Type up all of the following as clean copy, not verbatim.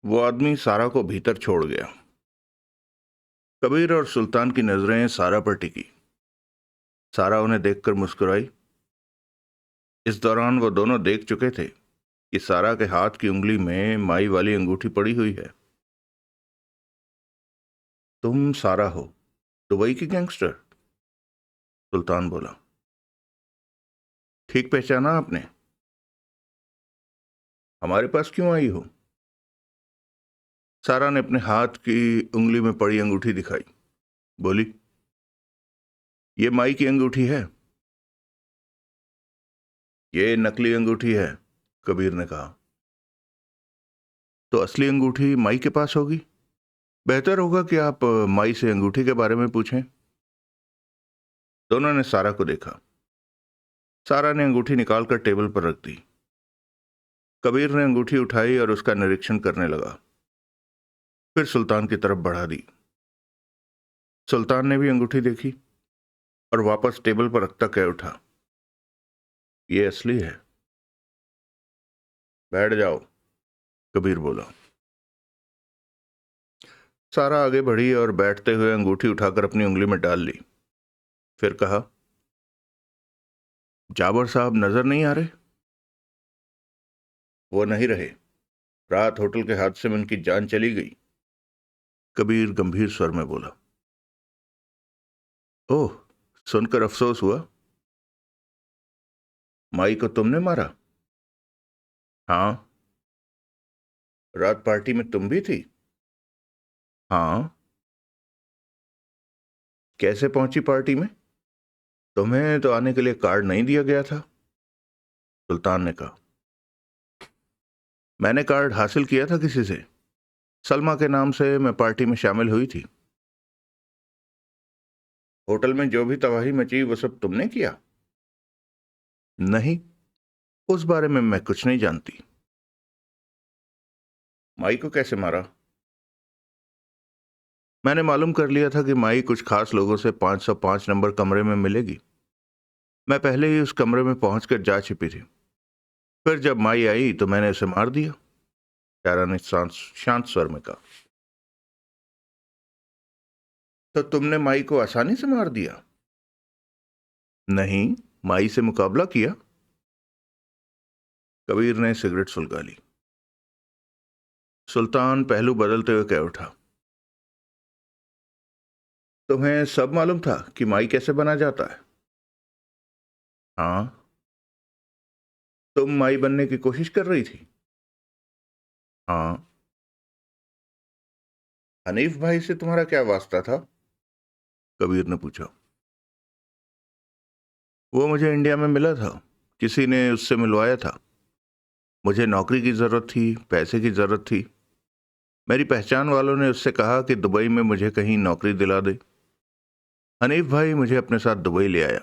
वो आदमी सारा को भीतर छोड़ गया। कबीर और सुल्तान की नजरें सारा पर टिकी। सारा उन्हें देखकर मुस्कुराई। इस दौरान वो दोनों देख चुके थे कि सारा के हाथ की उंगली में माई वाली अंगूठी पड़ी हुई है। तुम सारा हो, दुबई की गैंगस्टर? सुल्तान बोला। ठीक पहचाना आपने। हमारे पास क्यों आई हो? सारा ने अपने हाथ की उंगली में पड़ी अंगूठी दिखाई। बोली, ये माई की अंगूठी है। ये नकली अंगूठी है, कबीर ने कहा। तो असली अंगूठी माई के पास होगी। बेहतर होगा कि आप माई से अंगूठी के बारे में पूछें। दोनों ने सारा को देखा। सारा ने अंगूठी निकालकर टेबल पर रख दी। कबीर ने अंगूठी उठाई और उसका निरीक्षण करने लगा। फिर सुल्तान की तरफ बढ़ा दी। सुल्तान ने भी अंगूठी देखी और वापस टेबल पर रखता कह उठा, ये असली है। बैठ जाओ, कबीर बोला। सारा आगे बढ़ी और बैठते हुए अंगूठी उठाकर अपनी उंगली में डाल ली। फिर कहा, जाबर साहब नजर नहीं आ रहे? वो नहीं रहे। रात होटल के हादसे में उनकी जान चली गई, कबीर गंभीर स्वर में बोला। ओह, सुनकर अफसोस हुआ। माई को तुमने मारा? हाँ। रात पार्टी में तुम भी थी? हाँ। कैसे पहुंची पार्टी में? तुम्हें तो आने के लिए कार्ड नहीं दिया गया था, सुल्तान ने कहा। मैंने कार्ड हासिल किया था किसी से। सलमा के नाम से मैं पार्टी में शामिल हुई थी। होटल में जो भी तबाही मची वो सब तुमने किया? नहीं, उस बारे में मैं कुछ नहीं जानती। माई को कैसे मारा? मैंने मालूम कर लिया था कि माई कुछ खास लोगों से 505 नंबर कमरे में मिलेगी। मैं पहले ही उस कमरे में पहुंचकर जा छिपी थी। फिर जब माई आई तो मैंने उसे मार दिया, प्यारा ने शांत स्वर में कहा। तो तुमने माई को आसानी से मार दिया? नहीं, माई से मुकाबला किया। कबीर ने सिगरेट सुलगा ली। सुल्तान पहलू बदलते हुए कह उठा, तुम्हें सब मालूम था कि माई कैसे बना जाता है? हाँ। तुम माई बनने की कोशिश कर रही थी? हाँ। हनीफ भाई से तुम्हारा क्या वास्ता था? कबीर ने पूछा। वो मुझे इंडिया में मिला था, किसी ने उससे मिलवाया था। मुझे नौकरी की जरूरत थी, पैसे की जरूरत थी। मेरी पहचान वालों ने उससे कहा कि दुबई में मुझे कहीं नौकरी दिला दे। हनीफ भाई मुझे अपने साथ दुबई ले आया,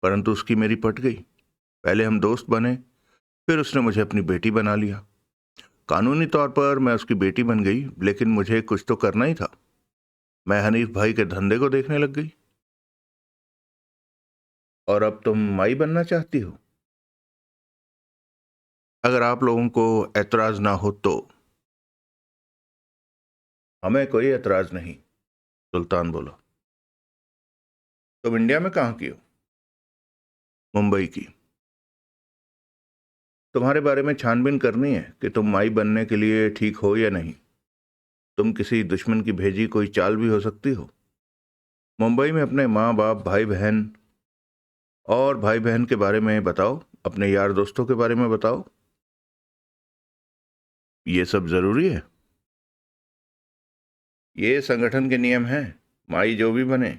परंतु उसकी मेरी पट गई। पहले हम दोस्त बने, फिर उसने मुझे अपनी बेटी बना लिया। कानूनी तौर पर मैं उसकी बेटी बन गई, लेकिन मुझे कुछ तो करना ही था। मैं हनीफ भाई के धंधे को देखने लग गई। और अब तुम माई बनना चाहती हो? अगर आप लोगों को ऐतराज ना हो तो। हमें कोई ऐतराज नहीं, सुल्तान बोला। तुम इंडिया में कहाँ की हो? मुंबई की। तुम्हारे बारे में छानबीन करनी है कि तुम माई बनने के लिए ठीक हो या नहीं। तुम किसी दुश्मन की भेजी कोई चाल भी हो सकती हो। मुंबई में अपने माँ बाप, भाई बहन और भाई बहन के बारे में बताओ, अपने यार दोस्तों के बारे में बताओ। ये सब जरूरी है? ये संगठन के नियम हैं। माई जो भी बने,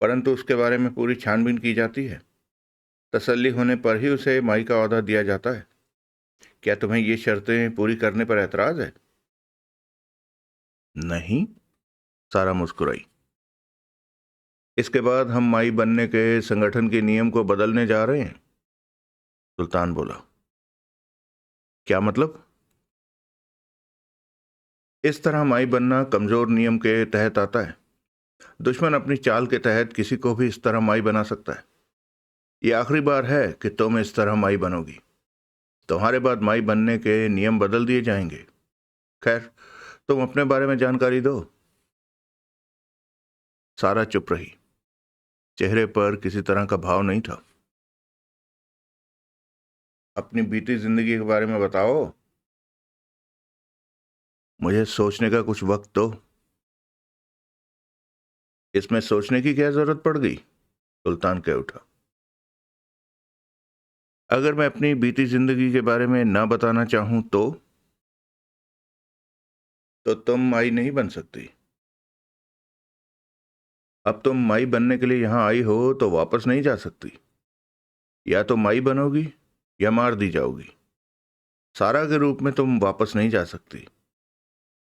परंतु उसके बारे में पूरी छानबीन की जाती है। तसल्ली होने पर ही उसे माई का ओहदा दिया जाता है। क्या तुम्हें ये शर्तें पूरी करने पर ऐतराज है? नहीं, सारा मुस्कुराई। इसके बाद हम माई बनने के संगठन के नियम को बदलने जा रहे हैं, सुल्तान बोला। क्या मतलब? इस तरह माई बनना कमजोर नियम के तहत आता है। दुश्मन अपनी चाल के तहत किसी को भी इस तरह माई बना सकता है। ये आखिरी बार है कि तुम इस तरह माई बनोगी। तुम्हारे बाद माई बनने के नियम बदल दिए जाएंगे। खैर, तुम अपने बारे में जानकारी दो। सारा चुप रही। चेहरे पर किसी तरह का भाव नहीं था। अपनी बीती जिंदगी के बारे में बताओ। मुझे सोचने का कुछ वक्त दो। इसमें सोचने की क्या जरूरत पड़ गई? सुल्तान कह उठा। अगर मैं अपनी बीती जिंदगी के बारे में ना बताना चाहूं तो तुम माई नहीं बन सकती। अब तुम माई बनने के लिए यहां आई हो तो वापस नहीं जा सकती। या तो माई बनोगी या मार दी जाओगी। सारा के रूप में तुम वापस नहीं जा सकती।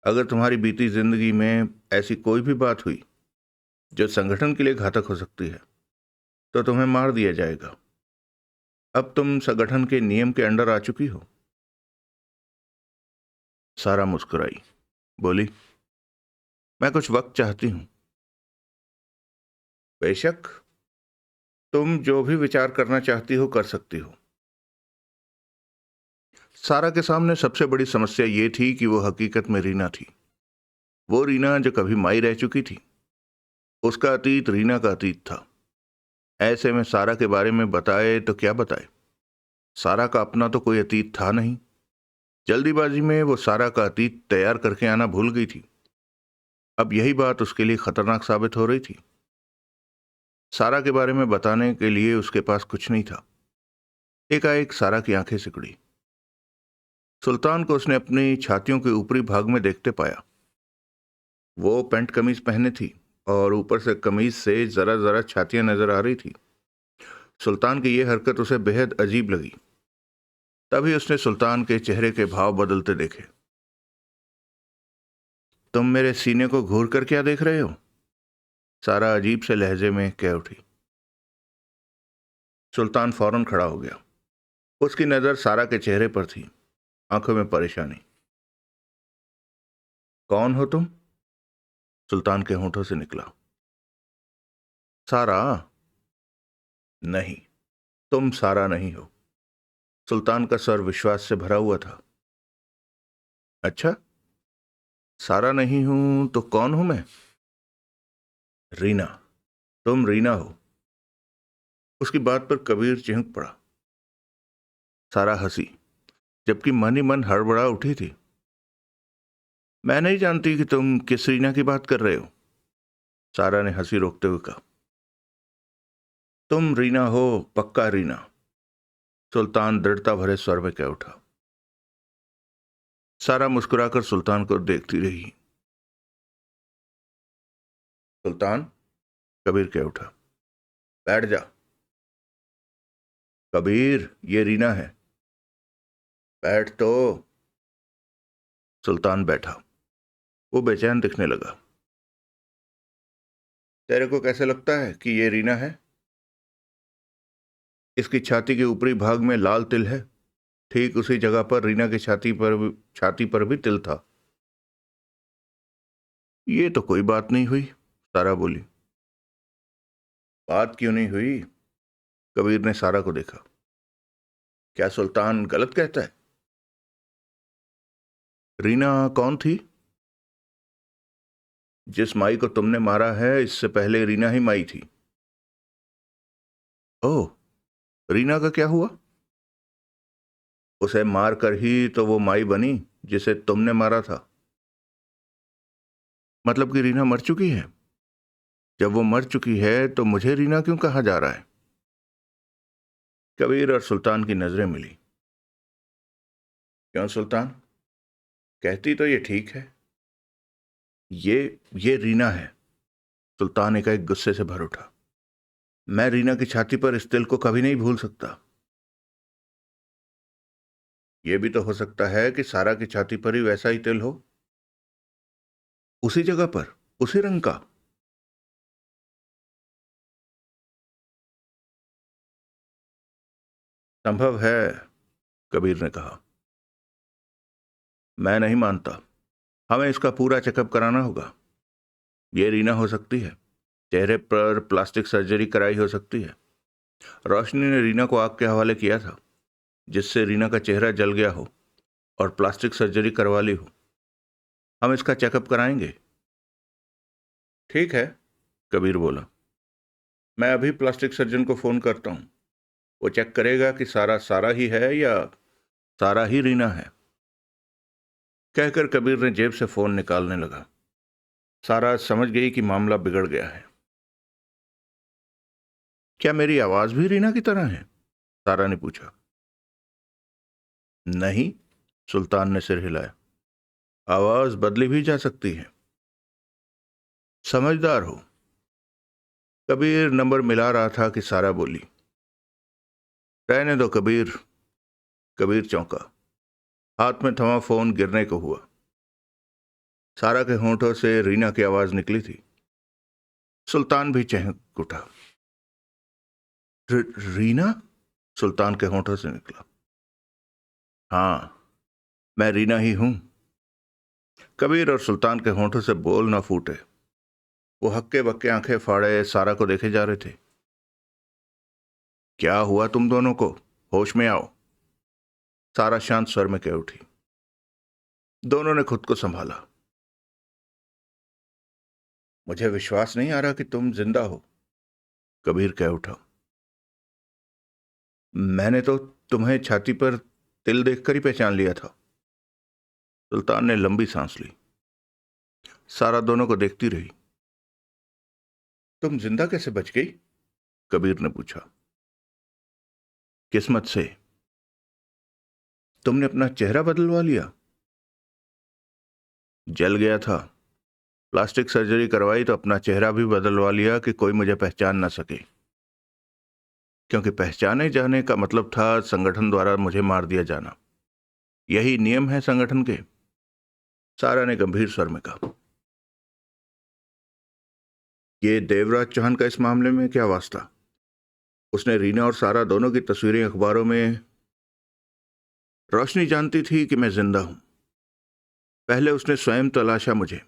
अगर तुम्हारी बीती जिंदगी में ऐसी कोई भी बात हुई जो संगठन के लिए घातक हो सकती है तो तुम्हें मार दिया जाएगा। अब तुम संगठन के नियम के अंडर आ चुकी हो। सारा मुस्कुराई, बोली, मैं कुछ वक्त चाहती हूं। बेशक, तुम जो भी विचार करना चाहती हो कर सकती हो। सारा के सामने सबसे बड़ी समस्या ये थी कि वो हकीकत में रीना थी। वो रीना जो कभी माई रह चुकी थी। उसका अतीत रीना का अतीत था। ऐसे में सारा के बारे में बताए तो क्या बताए? सारा का अपना तो कोई अतीत था नहीं। जल्दीबाजी में वो सारा का अतीत तैयार करके आना भूल गई थी। अब यही बात उसके लिए खतरनाक साबित हो रही थी। सारा के बारे में बताने के लिए उसके पास कुछ नहीं था। एकाएक सारा की आंखें सिकुड़ी। सुल्तान को उसने अपनी छातियों के ऊपरी भाग में देखते पाया। वो पैंट कमीज पहने थी और ऊपर से कमीज से जरा जरा छातियां नजर आ रही थी। सुल्तान की यह हरकत उसे बेहद अजीब लगी। तभी उसने सुल्तान के चेहरे के भाव बदलते देखे। तुम मेरे सीने को घूर कर क्या देख रहे हो? सारा अजीब से लहजे में कह उठी। सुल्तान फौरन खड़ा हो गया। उसकी नजर सारा के चेहरे पर थी, आंखों में परेशानी। कौन हो तुम? सुल्तान के होंठों से निकला। सारा? नहीं, तुम सारा नहीं हो। सुल्तान का स्वर विश्वास से भरा हुआ था। अच्छा, सारा नहीं हूं तो कौन हूं मैं? रीना। तुम रीना हो। उसकी बात पर कबीर चिढ़ पड़ा। सारा हंसी, जबकि मन ही मन हड़बड़ा उठी थी। मैं नहीं जानती कि तुम किस रीना की बात कर रहे हो। सारा ने हंसी रोकते हुए कहा। तुम रीना हो, पक्का रीना। सुल्तान दृढ़ता भरे स्वर में कह उठा। सारा मुस्कुराकर सुल्तान को देखती रही। सुल्तान, कबीर कह उठा, बैठ जा। कबीर, ये रीना है। बैठ तो। सुल्तान बैठा। वो बेचैन दिखने लगा। तेरे को कैसे लगता है कि ये रीना है? इसकी छाती के ऊपरी भाग में लाल तिल है। ठीक उसी जगह पर रीना की छाती पर भी तिल था। ये तो कोई बात नहीं हुई, सारा बोली। बात क्यों नहीं हुई? कबीर ने सारा को देखा। क्या सुल्तान गलत कहता है? रीना कौन थी? जिस माई को तुमने मारा है, इससे पहले रीना ही माई थी। ओह, रीना का क्या हुआ? उसे मार कर ही तो वो माई बनी जिसे तुमने मारा था। मतलब कि रीना मर चुकी है? जब वो मर चुकी है तो मुझे रीना क्यों कहा जा रहा है? कबीर और सुल्तान की नजरें मिली। क्यों सुल्तान? कहती तो ये ठीक है। ये रीना है। सुल्तान एकाएक गुस्से से भर उठा। मैं रीना की छाती पर इस तिल को कभी नहीं भूल सकता। यह भी तो हो सकता है कि सारा की छाती पर ही वैसा ही तिल हो, उसी जगह पर, उसी रंग का। संभव है, कबीर ने कहा। मैं नहीं मानता। हमें इसका पूरा चेकअप कराना होगा। यह रीना हो सकती है। चेहरे पर प्लास्टिक सर्जरी कराई हो सकती है। रोशनी ने रीना को आग के हवाले किया था, जिससे रीना का चेहरा जल गया हो और प्लास्टिक सर्जरी करवा ली हो। हम इसका चेकअप कराएंगे। ठीक है, कबीर बोला। मैं अभी प्लास्टिक सर्जन को फोन करता हूं। वो चेक करेगा कि सारा सारा ही है या सारा ही रीना है। कहकर कबीर ने जेब से फोन निकालने लगा। सारा समझ गई कि मामला बिगड़ गया है। क्या मेरी आवाज भी रीना की तरह है? सारा ने पूछा। नहीं, सुल्तान ने सिर हिलाया। आवाज बदली भी जा सकती है। समझदार हो। कबीर नंबर मिला रहा था कि सारा बोली, रहने दो कबीर। कबीर चौंका। हाथ में थमा फोन गिरने को हुआ। सारा के होंठों से रीना की आवाज निकली थी। सुल्तान भी चहक उठा। रीना? सुल्तान के होंठों से निकला। हाँ, मैं रीना ही हूं। कबीर और सुल्तान के होंठों से बोल न फूटे। वो हक्के बक्के आंखें फाड़े सारा को देखे जा रहे थे। क्या हुआ तुम दोनों को? होश में आओ। सारा शांत स्वर में कह उठी। दोनों ने खुद को संभाला। मुझे विश्वास नहीं आ रहा कि तुम जिंदा हो। कबीर कह उठा। मैंने तो तुम्हें छाती पर तिल देखकर ही पहचान लिया था। सुल्तान ने लंबी सांस ली। सारा दोनों को देखती रही। तुम जिंदा कैसे बच गई? कबीर ने पूछा। किस्मत से। तुमने अपना चेहरा बदलवा लिया? जल गया था। प्लास्टिक सर्जरी करवाई तो अपना चेहरा भी बदलवा लिया कि कोई मुझे पहचान ना सके, क्योंकि पहचाने जाने का मतलब था संगठन द्वारा मुझे मार दिया जाना। यही नियम है संगठन के। सारा ने गंभीर स्वर में कहा। ये देवराज चौहान का इस मामले में क्या वास्ता? उसने रीना और सारा दोनों की तस्वीरें अखबारों में। रोशनी जानती थी कि मैं जिंदा हूं। पहले उसने स्वयं तलाशा मुझे।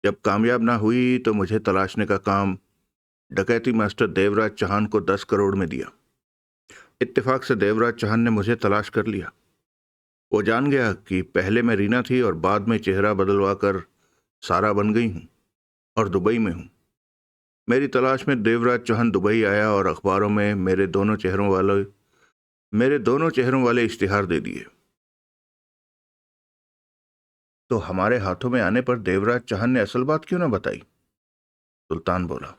जब कामयाब ना हुई तो मुझे तलाशने का काम डकैती मास्टर देवराज चौहान को 10 करोड़ में दिया। इत्तेफाक से देवराज चौहान ने मुझे तलाश कर लिया। वो जान गया कि पहले मैं रीना थी और बाद में चेहरा बदलवा कर सारा बन गई हूं और दुबई में हूं। मेरी तलाश में देवराज चौहान दुबई आया और अखबारों में मेरे दोनों चेहरों वाले इश्तिहार दे दिए। तो हमारे हाथों में आने पर देवराज चौहान ने असल बात क्यों ना बताई? सुल्तान बोला।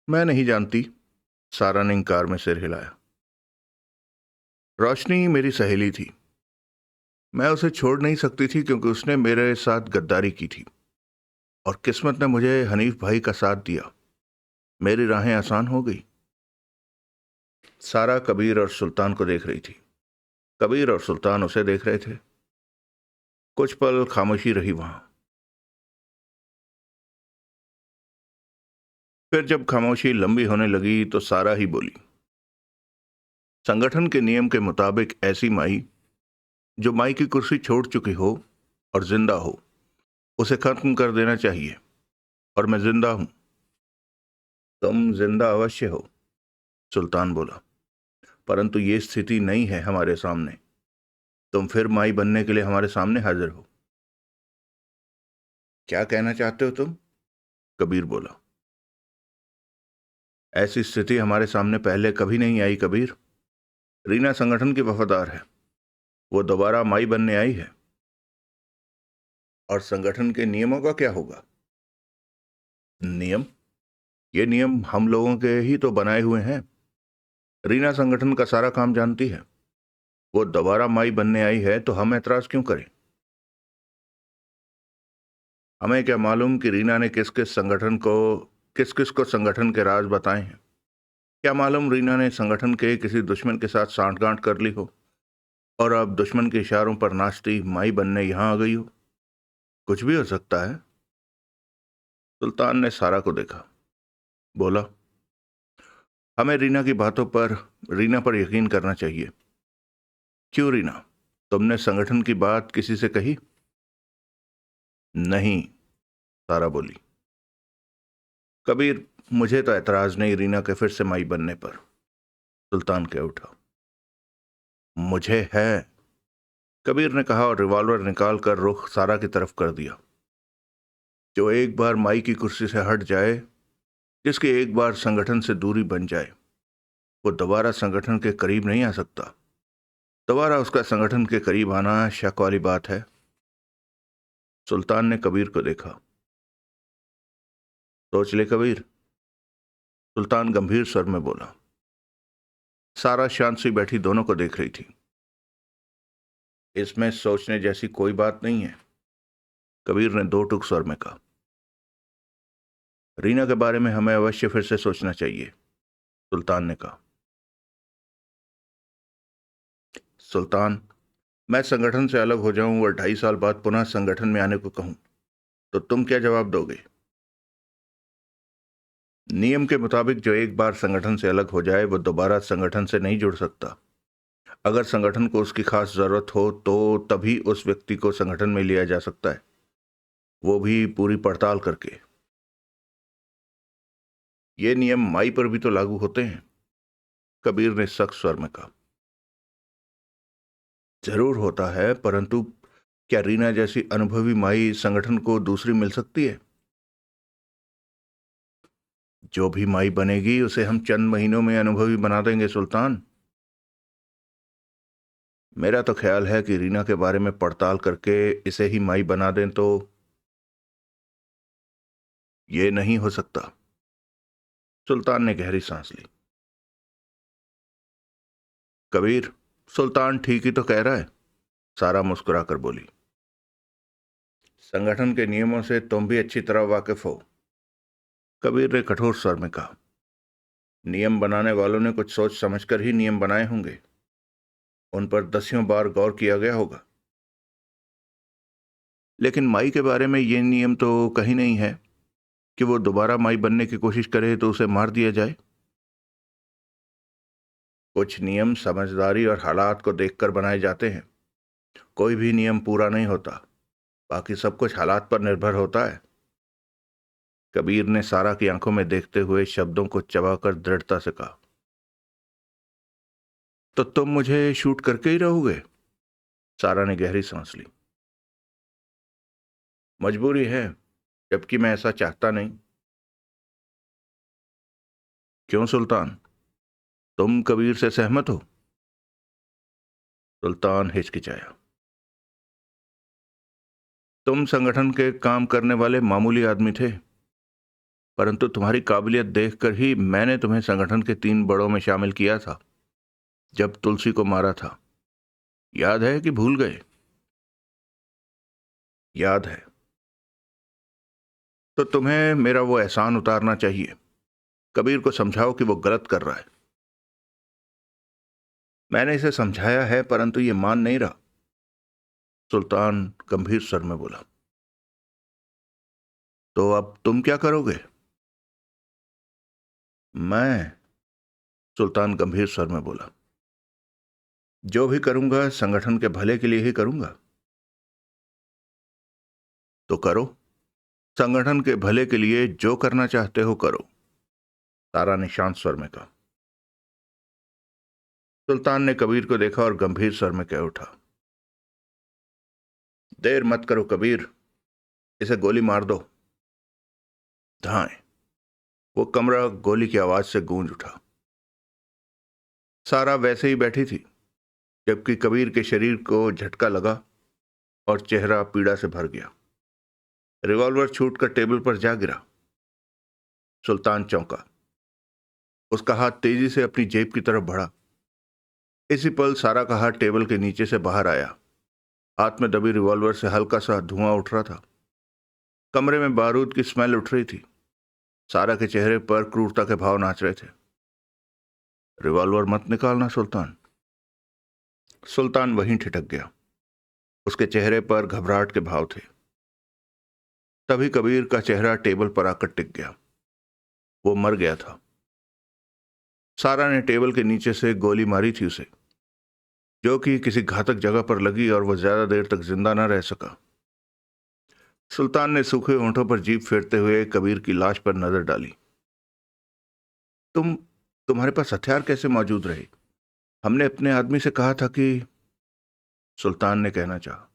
मैं नहीं जानती। सारा ने इंकार में सिर हिलाया। रोशनी मेरी सहेली थी। मैं उसे छोड़ नहीं सकती थी क्योंकि उसने मेरे साथ गद्दारी की थी और किस्मत ने मुझे हनीफ भाई का साथ दिया। मेरी राहें आसान हो गई। सारा कबीर और सुल्तान को देख रही थी। कबीर और सुल्तान उसे देख रहे थे। कुछ पल खामोशी रही वहां। फिर जब खामोशी लंबी होने लगी तो सारा ही बोली। संगठन के नियम के मुताबिक ऐसी माई जो माई की कुर्सी छोड़ चुकी हो और जिंदा हो, उसे खत्म कर देना चाहिए। और मैं जिंदा हूं। तुम जिंदा अवश्य हो, सुल्तान बोला, परंतु ये स्थिति नहीं है हमारे सामने। तुम फिर माई बनने के लिए हमारे सामने हाजिर हो। क्या कहना चाहते हो तुम? कबीर बोला। ऐसी स्थिति हमारे सामने पहले कभी नहीं आई कबीर। रीना संगठन की वफादार है। वो दोबारा माई बनने आई है। और संगठन के नियमों का क्या होगा? नियम? ये नियम हम लोगों के ही तो बनाए हुए हैं। रीना संगठन का सारा काम जानती है। वो दोबारा माई बनने आई है तो हम ऐतराज क्यों करें? हमें क्या मालूम कि रीना ने किस किस को संगठन के राज बताए हैं। क्या मालूम रीना ने संगठन के किसी दुश्मन के साथ सांठगांठ कर ली हो और अब दुश्मन के इशारों पर नाचती माई बनने यहां आ गई हो। कुछ भी हो सकता है। सुल्तान ने सारा को देखा। बोला, हमें रीना पर यकीन करना चाहिए। क्यों रीना? तुमने संगठन की बात किसी से कही? नहीं, सारा बोली। कबीर, मुझे तो ऐतराज नहीं रीना के फिर से माई बनने पर। सुल्तान कह उठा। मुझे है। कबीर ने कहा और रिवॉल्वर निकाल कर रुख सारा की तरफ कर दिया। जो एक बार माई की कुर्सी से हट जाए, जिसकी एक बार संगठन से दूरी बन जाए, वो दोबारा संगठन के करीब नहीं आ सकता। दोबारा उसका संगठन के करीब आना शक वाली बात है। सुल्तान ने कबीर को देखा। सोच ले कबीर, सुल्तान गंभीर स्वर में बोला। सारा शांत सी बैठी दोनों को देख रही थी। इसमें सोचने जैसी कोई बात नहीं है, कबीर ने दो टूक स्वर में कहा। रीना के बारे में हमें अवश्य फिर से सोचना चाहिए, सुल्तान ने कहा। सुल्तान, मैं संगठन से अलग हो जाऊं और 2.5 साल बाद पुनः संगठन में आने को कहूं तो तुम क्या जवाब दोगे? नियम के मुताबिक जो एक बार संगठन से अलग हो जाए वो दोबारा संगठन से नहीं जुड़ सकता। अगर संगठन को उसकी खास जरूरत हो तो तभी उस व्यक्ति को संगठन में लिया जा सकता है, वो भी पूरी पड़ताल करके। ये नियम माई पर भी तो लागू होते हैं, कबीर ने सख्त स्वर में कहा। जरूर होता है, परंतु क्या रीना जैसी अनुभवी माई संगठन को दूसरी मिल सकती है? जो भी माई बनेगी उसे हम चंद महीनों में अनुभवी बना देंगे सुल्तान। मेरा तो ख्याल है कि रीना के बारे में पड़ताल करके इसे ही माई बना दें तो ये नहीं हो सकता। सुल्तान ने गहरी सांस ली। कबीर, सुल्तान ठीक ही तो कह रहा है, सारा मुस्कुराकर बोली। संगठन के नियमों से तुम भी अच्छी तरह वाकिफ हो, कबीर ने कठोर स्वर में कहा। नियम बनाने वालों ने कुछ सोच समझकर ही नियम बनाए होंगे, उन पर दसियों बार गौर किया गया होगा। लेकिन माई के बारे में यह नियम तो कहीं नहीं है कि वो दोबारा माई बनने की कोशिश करे तो उसे मार दिया जाए। कुछ नियम समझदारी और हालात को देखकर बनाए जाते हैं। कोई भी नियम पूरा नहीं होता, बाकी सब कुछ हालात पर निर्भर होता है। कबीर ने सारा की आंखों में देखते हुए शब्दों को चबाकर दृढ़ता से कहा। तो तुम मुझे शूट करके ही रहोगे? सारा ने गहरी सांस ली। मजबूरी है, जबकि मैं ऐसा चाहता नहीं। क्यों सुल्तान, तुम कबीर से सहमत हो? सुल्तान हिचकिचाया। तुम संगठन के काम करने वाले मामूली आदमी थे, परंतु तुम्हारी काबिलियत देखकर ही मैंने तुम्हें संगठन के 3 बड़ों में शामिल किया था जब तुलसी को मारा था। याद है कि भूल गए? याद है। तो तुम्हें मेरा वो एहसान उतारना चाहिए। कबीर को समझाओ कि वो गलत कर रहा है। मैंने इसे समझाया है, परंतु ये मान नहीं रहा, सुल्तान गंभीर स्वर में बोला। तो अब तुम क्या करोगे? मैं, सुल्तान गंभीर स्वर में बोला, जो भी करूंगा संगठन के भले के लिए ही करूंगा। तो करो, संगठन के भले के लिए जो करना चाहते हो करो, सारा ने शांत स्वर में कहा। सुल्तान ने कबीर को देखा और गंभीर स्वर में कह उठा। देर मत करो कबीर, इसे गोली मार दो। धाएं। वो कमरा गोली की आवाज से गूंज उठा। सारा वैसे ही बैठी थी, जबकि कबीर के शरीर को झटका लगा और चेहरा पीड़ा से भर गया। रिवॉल्वर छूटकर टेबल पर जा गिरा। सुल्तान चौंका। उसका हाथ तेजी से अपनी जेब की तरफ बढ़ा। इसी पल सारा का हाथ टेबल के नीचे से बाहर आया। हाथ में दबी रिवॉल्वर से हल्का सा धुआं उठ रहा था। कमरे में बारूद की स्मेल उठ रही थी। सारा के चेहरे पर क्रूरता के भाव नाच रहे थे। रिवॉल्वर मत निकालना सुल्तान। सुल्तान वहीं ठिठक गया। उसके चेहरे पर घबराहट के भाव थे। तभी कबीर का चेहरा टेबल पर आकर टिक गया। वो मर गया था। सारा ने टेबल के नीचे से गोली मारी थी उसे, जो कि किसी घातक जगह पर लगी और वो ज्यादा देर तक जिंदा न रह सका। सुल्तान ने सूखे होंठों पर जीभ फेरते हुए कबीर की लाश पर नजर डाली। तुम्हारे पास हथियार कैसे मौजूद रहे? हमने अपने आदमी से कहा था कि सुल्तान ने कहना चाहा।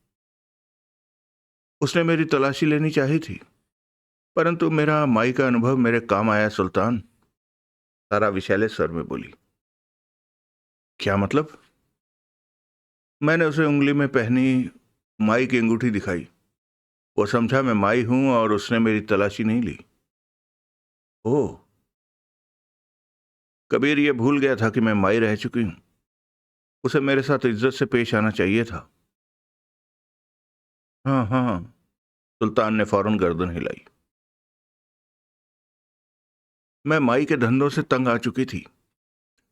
उसने मेरी तलाशी लेनी चाही थी, परंतु मेरा माई का अनुभव मेरे काम आया सुल्तान, सारा विशैले स्वर में बोली। क्या मतलब? मैंने उसे उंगली में पहनी माई की अंगूठी दिखाई। वो समझा मैं माई हूं और उसने मेरी तलाशी नहीं ली। ओह, कबीर ये भूल गया था कि मैं माई रह चुकी हूं। उसे मेरे साथ इज्जत से पेश आना चाहिए था। हाँ हाँ, सुल्तान ने फौरन गर्दन हिलाई। मैं माई के धंधों से तंग आ चुकी थी।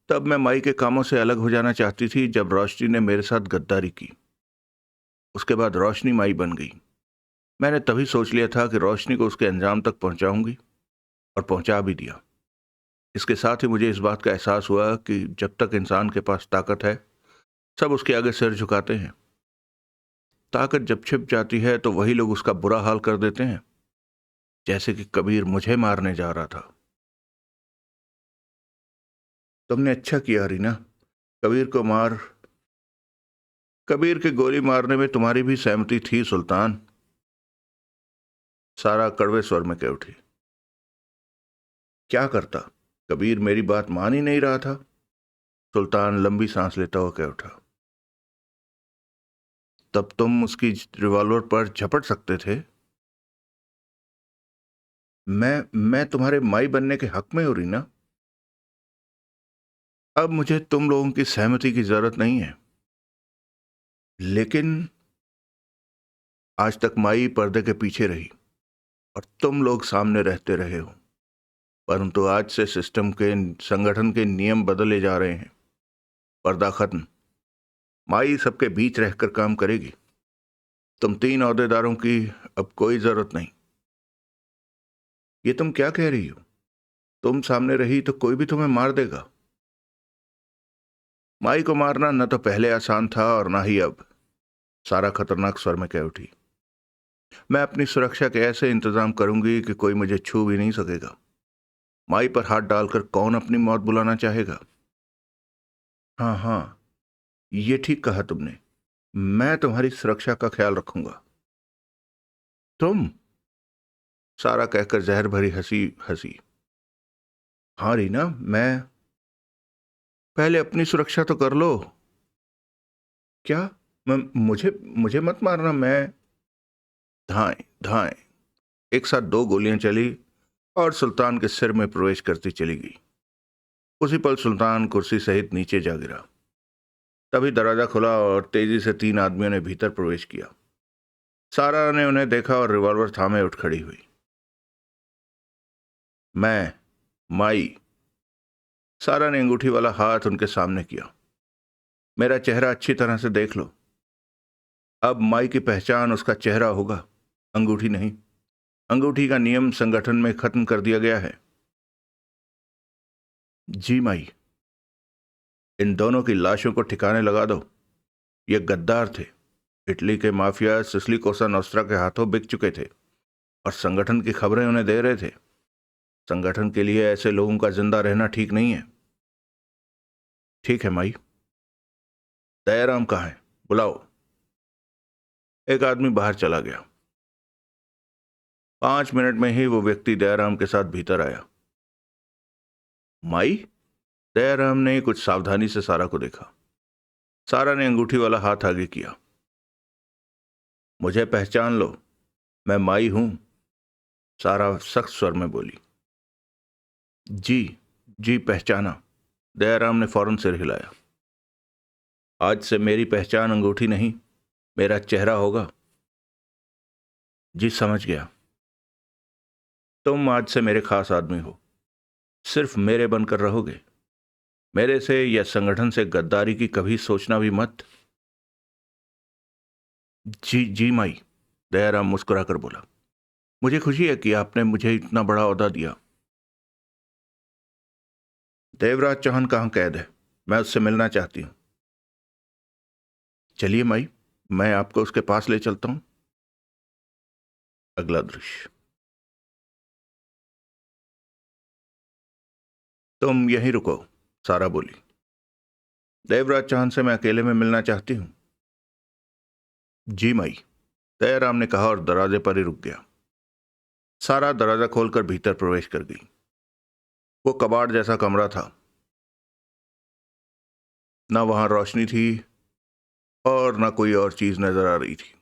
तब मैं माई के कामों से अलग हो जाना चाहती थी जब रोशनी ने मेरे साथ गद्दारी की। उसके बाद रोशनी माई बन गई। मैंने तभी सोच लिया था कि रोशनी को उसके अंजाम तक पहुंचाऊंगी, और पहुंचा भी दिया। इसके साथ ही मुझे इस बात का एहसास हुआ कि जब तक इंसान के पास ताकत है, सब उसके आगे सिर झुकाते हैं। ताकत जब छिप जाती है तो वही लोग उसका बुरा हाल कर देते हैं, जैसे कि कबीर मुझे मारने जा रहा था। तुमने अच्छा किया रीना, कबीर को मार कबीर के गोली मारने में तुम्हारी भी सहमति थी सुल्तान, सारा कड़वे स्वर में कह उठी। क्या करता, कबीर मेरी बात मान ही नहीं रहा था। सुल्तान लंबी सांस लेता हुआ कह उठा। तब तुम उसकी रिवॉल्वर पर झपट सकते थे। मैं तुम्हारे माई बनने के हक में हो रीना। अब मुझे तुम लोगों की सहमति की जरूरत नहीं है। लेकिन आज तक माई पर्दे के पीछे रही और तुम लोग सामने रहते रहे हो, परंतु आज से सिस्टम के, संगठन के नियम बदले जा रहे हैं। पर्दा खत्म। माई सबके बीच रहकर काम करेगी। तुम 3 ओहदेदारों की अब कोई जरूरत नहीं। ये तुम क्या कह रही हो? तुम सामने रही तो कोई भी तुम्हें मार देगा। माई को मारना न तो पहले आसान था और ना ही अब, सारा खतरनाक स्वर में कह उठी। मैं अपनी सुरक्षा के ऐसे इंतजाम करूंगी कि कोई मुझे छू भी नहीं सकेगा। माई पर हाथ डालकर कौन अपनी मौत बुलाना चाहेगा? हाँ हाँ, ये ठीक कहा तुमने। मैं तुम्हारी सुरक्षा का ख्याल रखूंगा। तुम? सारा कहकर जहर भरी हंसी हंसी। हाँ रीना, मैं पहले अपनी सुरक्षा तो कर लो। क्या? मैं मुझे मुझे मत मारना। मैं धाएं धाएं, एक साथ 2 गोलियां चली और सुल्तान के सिर में प्रवेश करती चली गई। उसी पल सुल्तान कुर्सी सहित नीचे जा गिरा। तभी दरवाजा खुला और तेजी से 3 आदमियों ने भीतर प्रवेश किया। सारा ने उन्हें देखा और रिवॉल्वर थामे उठ खड़ी हुई। मैं माई, सारा ने अंगूठी वाला हाथ उनके सामने किया। मेरा चेहरा अच्छी तरह से देख लो। अब माई की पहचान उसका चेहरा होगा, अंगूठी नहीं। अंगूठी का नियम संगठन में खत्म कर दिया गया है। जी माई। इन दोनों की लाशों को ठिकाने लगा दो। ये गद्दार थे। इटली के माफिया सिसली कोसा नोस्ट्रा के हाथों बिक चुके थे और संगठन की खबरें उन्हें दे रहे थे। संगठन के लिए ऐसे लोगों का जिंदा रहना ठीक नहीं है। ठीक है माई। दयाराम कहाँ है? बुलाओ। एक आदमी बाहर चला गया। 5 मिनट में ही वो व्यक्ति दयाराम के साथ भीतर आया। माई? दयाराम ने कुछ सावधानी से सारा को देखा। सारा ने अंगूठी वाला हाथ आगे किया। मुझे पहचान लो, मैं माई हूं, सारा सख्त स्वर में बोली। जी जी, पहचाना। दयाराम ने फौरन सिर हिलाया। आज से मेरी पहचान अंगूठी नहीं, मेरा चेहरा होगा। जी समझ गया। तुम आज से मेरे खास आदमी हो। सिर्फ मेरे बनकर रहोगे। मेरे से या संगठन से गद्दारी की कभी सोचना भी मत। जी जी माई, दयाराम मुस्कुराकर बोला। मुझे खुशी है कि आपने मुझे इतना बड़ा ओहदा दिया। देवराज चौहान कहाँ कैद है? मैं उससे मिलना चाहती हूं। चलिए माई, मैं आपको उसके पास ले चलता हूं। अगला दृश्य। तुम यहीं रुको, सारा बोली। देवराज चौहान से मैं अकेले में मिलना चाहती हूं। जी माई, दयाराम ने कहा और दरवाजे पर ही रुक गया। सारा दरवाजा खोलकर भीतर प्रवेश कर गई। वो कबाड़ जैसा कमरा था, ना वहां रोशनी थी और ना कोई और चीज नजर आ रही थी।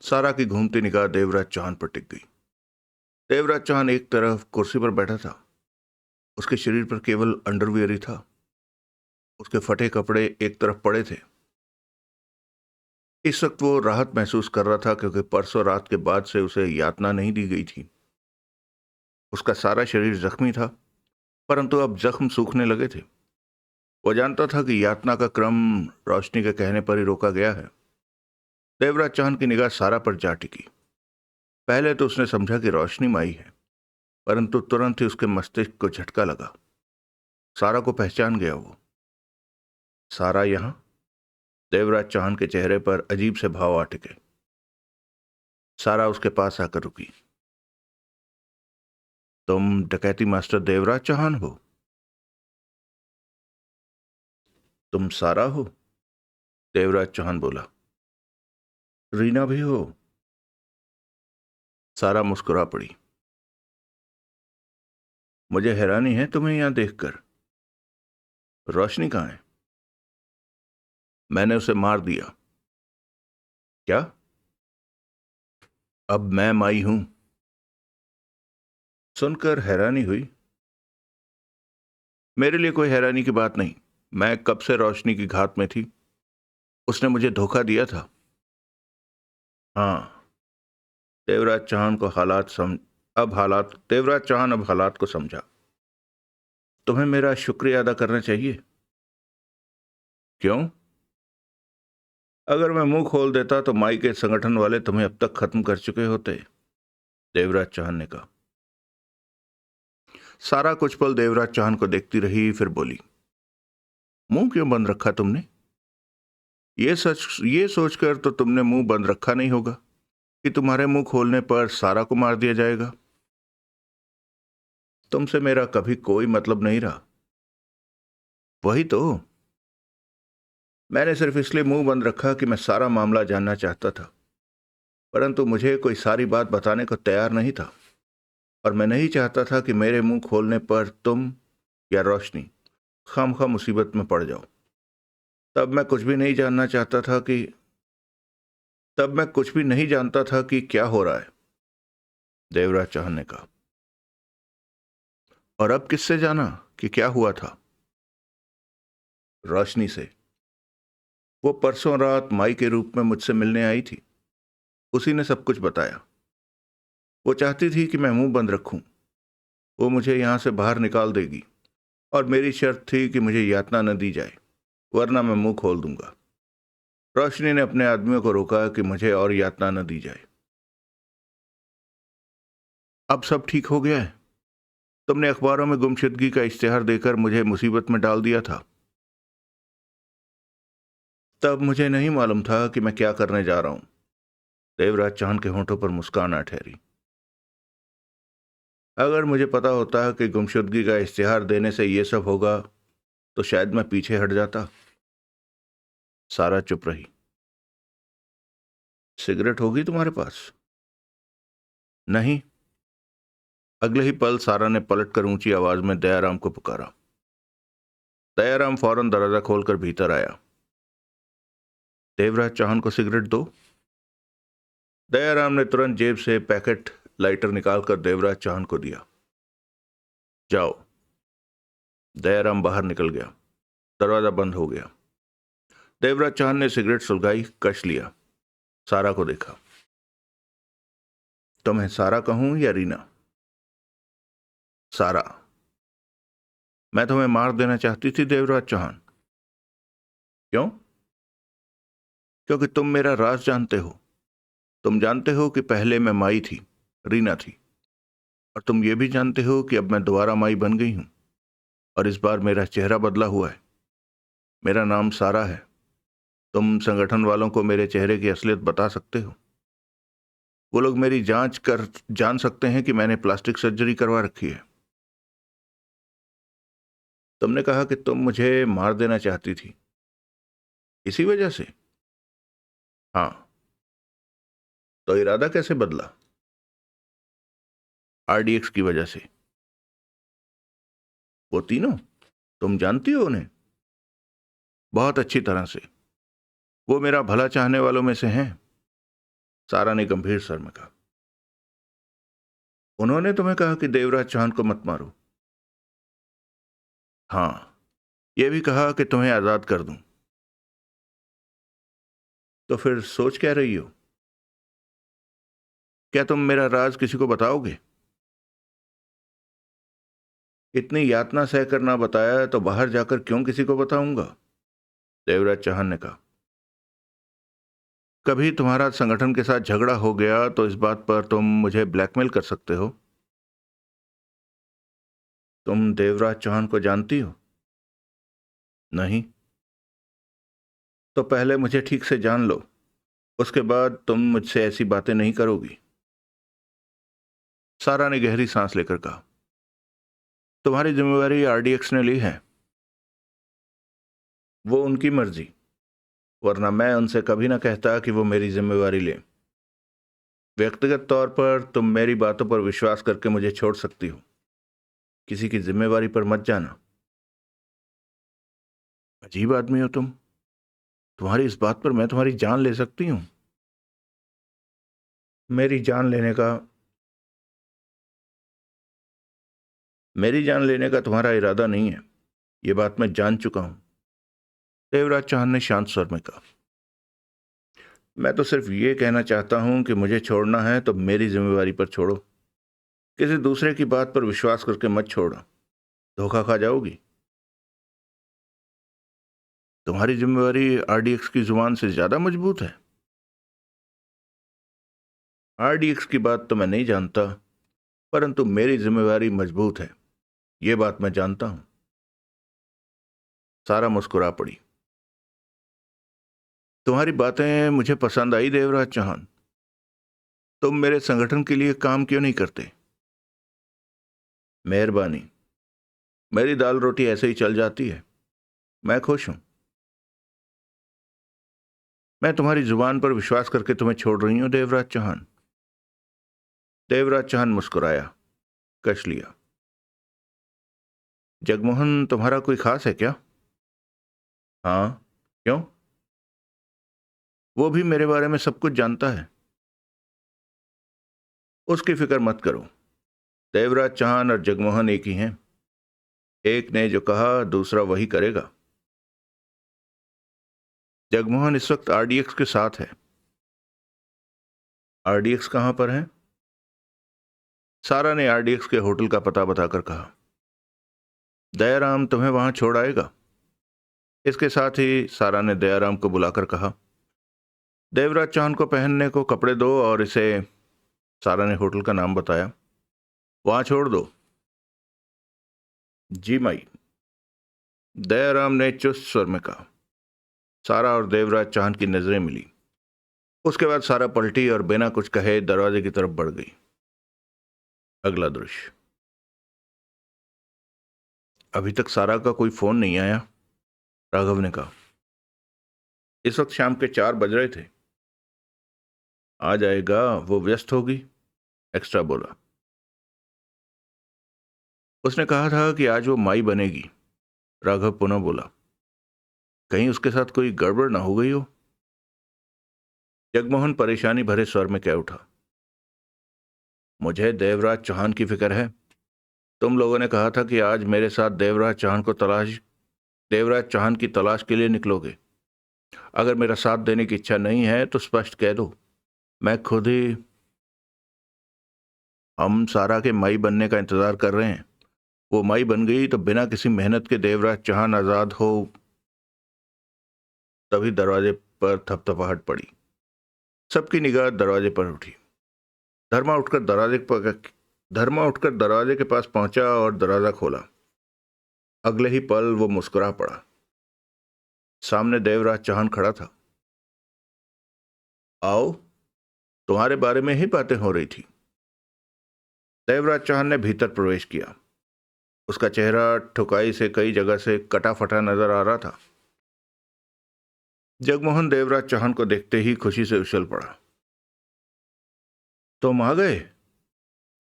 सारा की घूमती निगाह देवराज चौहान पर टिक गई। देवराज चौहान एक तरफ कुर्सी पर बैठा था। उसके शरीर पर केवल अंडरवियर ही था। उसके फटे कपड़े एक तरफ पड़े थे। इस वक्त वो राहत महसूस कर रहा था, क्योंकि परसों रात के बाद से उसे यातना नहीं दी गई थी। उसका सारा शरीर जख्मी था, परंतु अब जख्म सूखने लगे थे। वो जानता था कि यातना का क्रम रोशनी के कहने पर ही रोका गया है। देवराज चौहान की निगाह सारा पर जा टिकी। पहले तो उसने समझा कि रोशनी माई है, परंतु तुरंत ही उसके मस्तिष्क को झटका लगा। सारा को पहचान गया वो। सारा यहां? देवराज चौहान के चेहरे पर अजीब से भाव आ टिके। सारा उसके पास आकर रुकी। तुम डकैती मास्टर देवराज चौहान हो? तुम सारा हो? देवराज चौहान बोला। रीना भी हो? सारा मुस्कुरा पड़ी। मुझे हैरानी है तुम्हें यहां देखकर। रोशनी कहाँ है? मैंने उसे मार दिया। क्या? अब मैं माई हूं? सुनकर हैरानी हुई। मेरे लिए कोई हैरानी की बात नहीं। मैं कब से रोशनी की घात में थी। उसने मुझे धोखा दिया था। हाँ। देवराज चौहान को हालात सम अब हालात देवराज चौहान अब हालात को समझा। तुम्हें मेरा शुक्रिया अदा करना चाहिए। क्यों? अगर मैं मुंह खोल देता तो माई के संगठन वाले तुम्हें अब तक खत्म कर चुके होते। देवराज चौहान ने कहा। सारा कुछ पल देवराज चौहान को देखती रही, फिर बोली, मुंह क्यों बंद रखा तुमने? ये सोचकर तो तुमने मुंह बंद रखा नहीं होगा कि तुम्हारे मुंह खोलने पर सारा को मार दिया जाएगा। तुमसे मेरा कभी कोई मतलब नहीं रहा। वही तो। मैंने सिर्फ इसलिए मुंह बंद रखा कि मैं सारा मामला जानना चाहता था, परंतु मुझे कोई सारी बात बताने को तैयार नहीं था। और मैं नहीं चाहता था कि मेरे मुंह खोलने पर तुम या रोशनी खामखा मुसीबत में पड़ जाओ। तब मैं कुछ भी नहीं जानना चाहता था कि तब मैं कुछ भी नहीं जानता था कि क्या हो रहा है। देवराज चौहान ने कहा। और अब किससे जाना कि क्या हुआ था? रोशनी से। वो परसों रात माई के रूप में मुझसे मिलने आई थी। उसी ने सब कुछ बताया। वो चाहती थी कि मैं मुंह बंद रखूं। वो मुझे यहां से बाहर निकाल देगी और मेरी शर्त थी कि मुझे यातना न दी जाए, वरना मैं मुंह खोल दूंगा। रोशनी ने अपने आदमियों को रोका कि मुझे और यातना न दी जाए। अब सब ठीक हो गया है। तुमने अखबारों में गुमशुदगी का इश्तिहार देकर मुझे मुसीबत में डाल दिया था। तब मुझे नहीं मालूम था कि मैं क्या करने जा रहा हूं। देवराज चौहान के होंठों पर मुस्कान आ ठहरी। अगर मुझे पता होता कि गुमशुदगी का इश्तिहार देने से यह सब होगा, तो शायद मैं पीछे हट जाता। सारा चुप रही। सिगरेट होगी तुम्हारे पास? नहीं। अगले ही पल सारा ने पलटकर ऊंची आवाज में दयाराम को पुकारा। दयाराम फौरन दरवाजा खोलकर भीतर आया। देवराज चौहान को सिगरेट दो। दयाराम ने तुरंत जेब से पैकेट लाइटर निकालकर देवराज चौहान को दिया। जाओ। दयाराम बाहर निकल गया। दरवाजा बंद हो गया। देवराज चौहान ने सिगरेट सुलगाई, कश लिया। सारा को देखा। तुम्हें सारा कहूं या रीना? सारा। मैं तुम्हें मार देना चाहती थी देवराज चौहान। क्यों? क्योंकि तुम मेरा राज जानते हो। तुम जानते हो कि पहले मैं माई थी, रीना थी। और तुम ये भी जानते हो कि अब मैं दोबारा माई बन गई हूं, और इस बार मेरा चेहरा बदला हुआ है। मेरा नाम सारा है। तुम संगठन वालों को मेरे चेहरे की असलियत बता सकते हो। वो लोग मेरी जांच कर जान सकते हैं कि मैंने प्लास्टिक सर्जरी करवा रखी है। तुमने कहा कि तुम मुझे मार देना चाहती थी, इसी वजह से। हाँ, तो इरादा कैसे बदला? आरडीएक्स की वजह से। वो तीनों तुम जानती हो उन्हें? बहुत अच्छी तरह से। वो मेरा भला चाहने वालों में से हैं। सारा ने गंभीर स्वर में कहा। उन्होंने तुम्हें कहा कि देवराज चौहान को मत मारो? हाँ, यह भी कहा कि तुम्हें आजाद कर दूं। तो फिर सोच क्या रही हो? क्या तुम मेरा राज किसी को बताओगे? इतनी यातना सहकर ना बताया तो बाहर जाकर क्यों किसी को बताऊंगा? देवराज चौहान ने कहा। कभी तुम्हारा संगठन के साथ झगड़ा हो गया तो इस बात पर तुम मुझे ब्लैकमेल कर सकते हो। तुम देवराज चौहान को जानती हो? नहीं। तो पहले मुझे ठीक से जान लो, उसके बाद तुम मुझसे ऐसी बातें नहीं करोगी। सारा ने गहरी सांस लेकर कहा। तुम्हारी जिम्मेवारी आरडीएक्स ने ली है। वो उनकी मर्जी, वरना मैं उनसे कभी ना कहता कि वो मेरी जिम्मेवारी लें। व्यक्तिगत तौर पर तुम मेरी बातों पर विश्वास करके मुझे छोड़ सकती हो, किसी की जिम्मेवारी पर मत जाना। अजीब आदमी हो तुम। तुम्हारी इस बात पर मैं तुम्हारी जान ले सकती हूं? मेरी जान लेने का मेरी जान लेने का तुम्हारा इरादा नहीं है, यह बात मैं जान चुका हूं। देवराज चौहान ने शांत स्वर में कहा। मैं तो सिर्फ ये कहना चाहता हूं कि मुझे छोड़ना है तो मेरी जिम्मेवारी पर छोड़ो, किसी दूसरे की बात पर विश्वास करके मत छोड़ो, धोखा खा जाओगी। तुम्हारी जिम्मेवारी आरडीएक्स की जुबान से ज्यादा मजबूत है। आरडीएक्स की बात तो मैं नहीं जानता, परंतु मेरी जिम्मेवारी मजबूत है, यह बात मैं जानता हूं। सारा मुस्कुरा पड़ी। तुम्हारी बातें मुझे पसंद आई देवराज चौहान। तुम मेरे संगठन के लिए काम क्यों नहीं करते? मेहरबानी। मेरी दाल रोटी ऐसे ही चल जाती है, मैं खुश हूं। मैं तुम्हारी जुबान पर विश्वास करके तुम्हें छोड़ रही हूं देवराज चौहान। देवराज चौहान मुस्कुराया, कश लिया। जगमोहन तुम्हारा कोई खास है क्या? हाँ। क्यों? वो भी मेरे बारे में सब कुछ जानता है। उसकी फिक्र मत करो। देवराज चौहान और जगमोहन एक ही हैं। एक ने जो कहा दूसरा वही करेगा। जगमोहन इस वक्त आरडीएक्स के साथ है। आरडीएक्स कहां पर है? सारा ने आरडीएक्स के होटल का पता बताकर कहा। दयाराम तुम्हें वहां छोड़ आएगा। इसके साथ ही सारा ने दयाराम को बुलाकर कहा, देवराज चौहान को पहनने को कपड़े दो और इसे, सारा ने होटल का नाम बताया, वहां छोड़ दो। जी माई, दयाराम ने चुस्त स्वर में कहा। सारा और देवराज चौहान की नजरें मिली। उसके बाद सारा पलटी और बिना कुछ कहे दरवाजे की तरफ बढ़ गई। अगला दृश्य। अभी तक सारा का कोई फोन नहीं आया, राघव ने कहा। इस वक्त शाम के 4 बज रहे थे। आ जाएगा, वो व्यस्त होगी, एक्स्ट्रा बोला। उसने कहा था कि आज वो माई बनेगी, राघव पुनः बोला। कहीं उसके साथ कोई गड़बड़ ना हो गई हो? जगमोहन परेशानी भरे स्वर में कह उठा। मुझे देवराज चौहान की फिक्र है। तुम लोगों ने कहा था कि आज मेरे साथ देवराज चौहान की तलाश के लिए निकलोगे। अगर मेरा साथ देने की इच्छा नहीं है तो स्पष्ट कह दो, मैं खुद ही। हम सारा के माई बनने का इंतजार कर रहे हैं। वो माई बन गई तो बिना किसी मेहनत के देवराज चौहान आजाद हो। तभी दरवाजे पर थपथपाहट पड़ी। सबकी निगाह दरवाजे पर उठी। धर्मा उठकर दरवाजे के पास पहुंचा और दरवाजा खोला। अगले ही पल वो मुस्कुरा पड़ा। सामने देवराज चौहान खड़ा था। आओ, तुम्हारे बारे में ही बातें हो रही थी। देवराज चौहान ने भीतर प्रवेश किया। उसका चेहरा ठुकाई से कई जगह से कटा फटा नजर आ रहा था। जगमोहन देवराज चौहान को देखते ही खुशी से उछल पड़ा। तुम आ गए?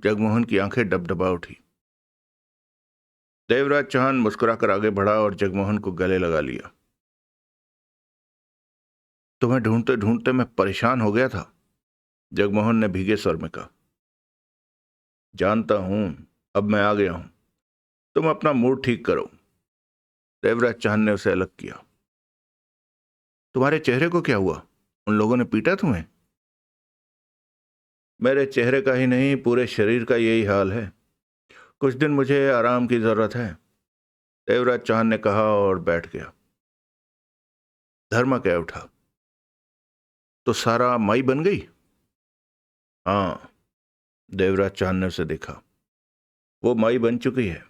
जगमोहन की आंखें डबडबा उठी। देवराज चौहान मुस्कुराकर आगे बढ़ा और जगमोहन को गले लगा लिया। तुम्हें ढूंढते ढूंढते मैं परेशान हो गया था, जगमोहन ने भीगे स्वर में कहा। जानता हूं, अब मैं आ गया हूं। तुम अपना मूड ठीक करो। देवराज चौहान ने उसे अलग किया। तुम्हारे चेहरे को क्या हुआ? उन लोगों ने पीटा तुम्हें? मेरे चेहरे का ही नहीं, पूरे शरीर का यही हाल है। कुछ दिन मुझे आराम की जरूरत है, देवराज चौहान ने कहा और बैठ गया। धर्मा कह उठा। तो सारा माई बन गई? हाँ, देवराज चौहान ने उसे देखा। वो माई बन चुकी है,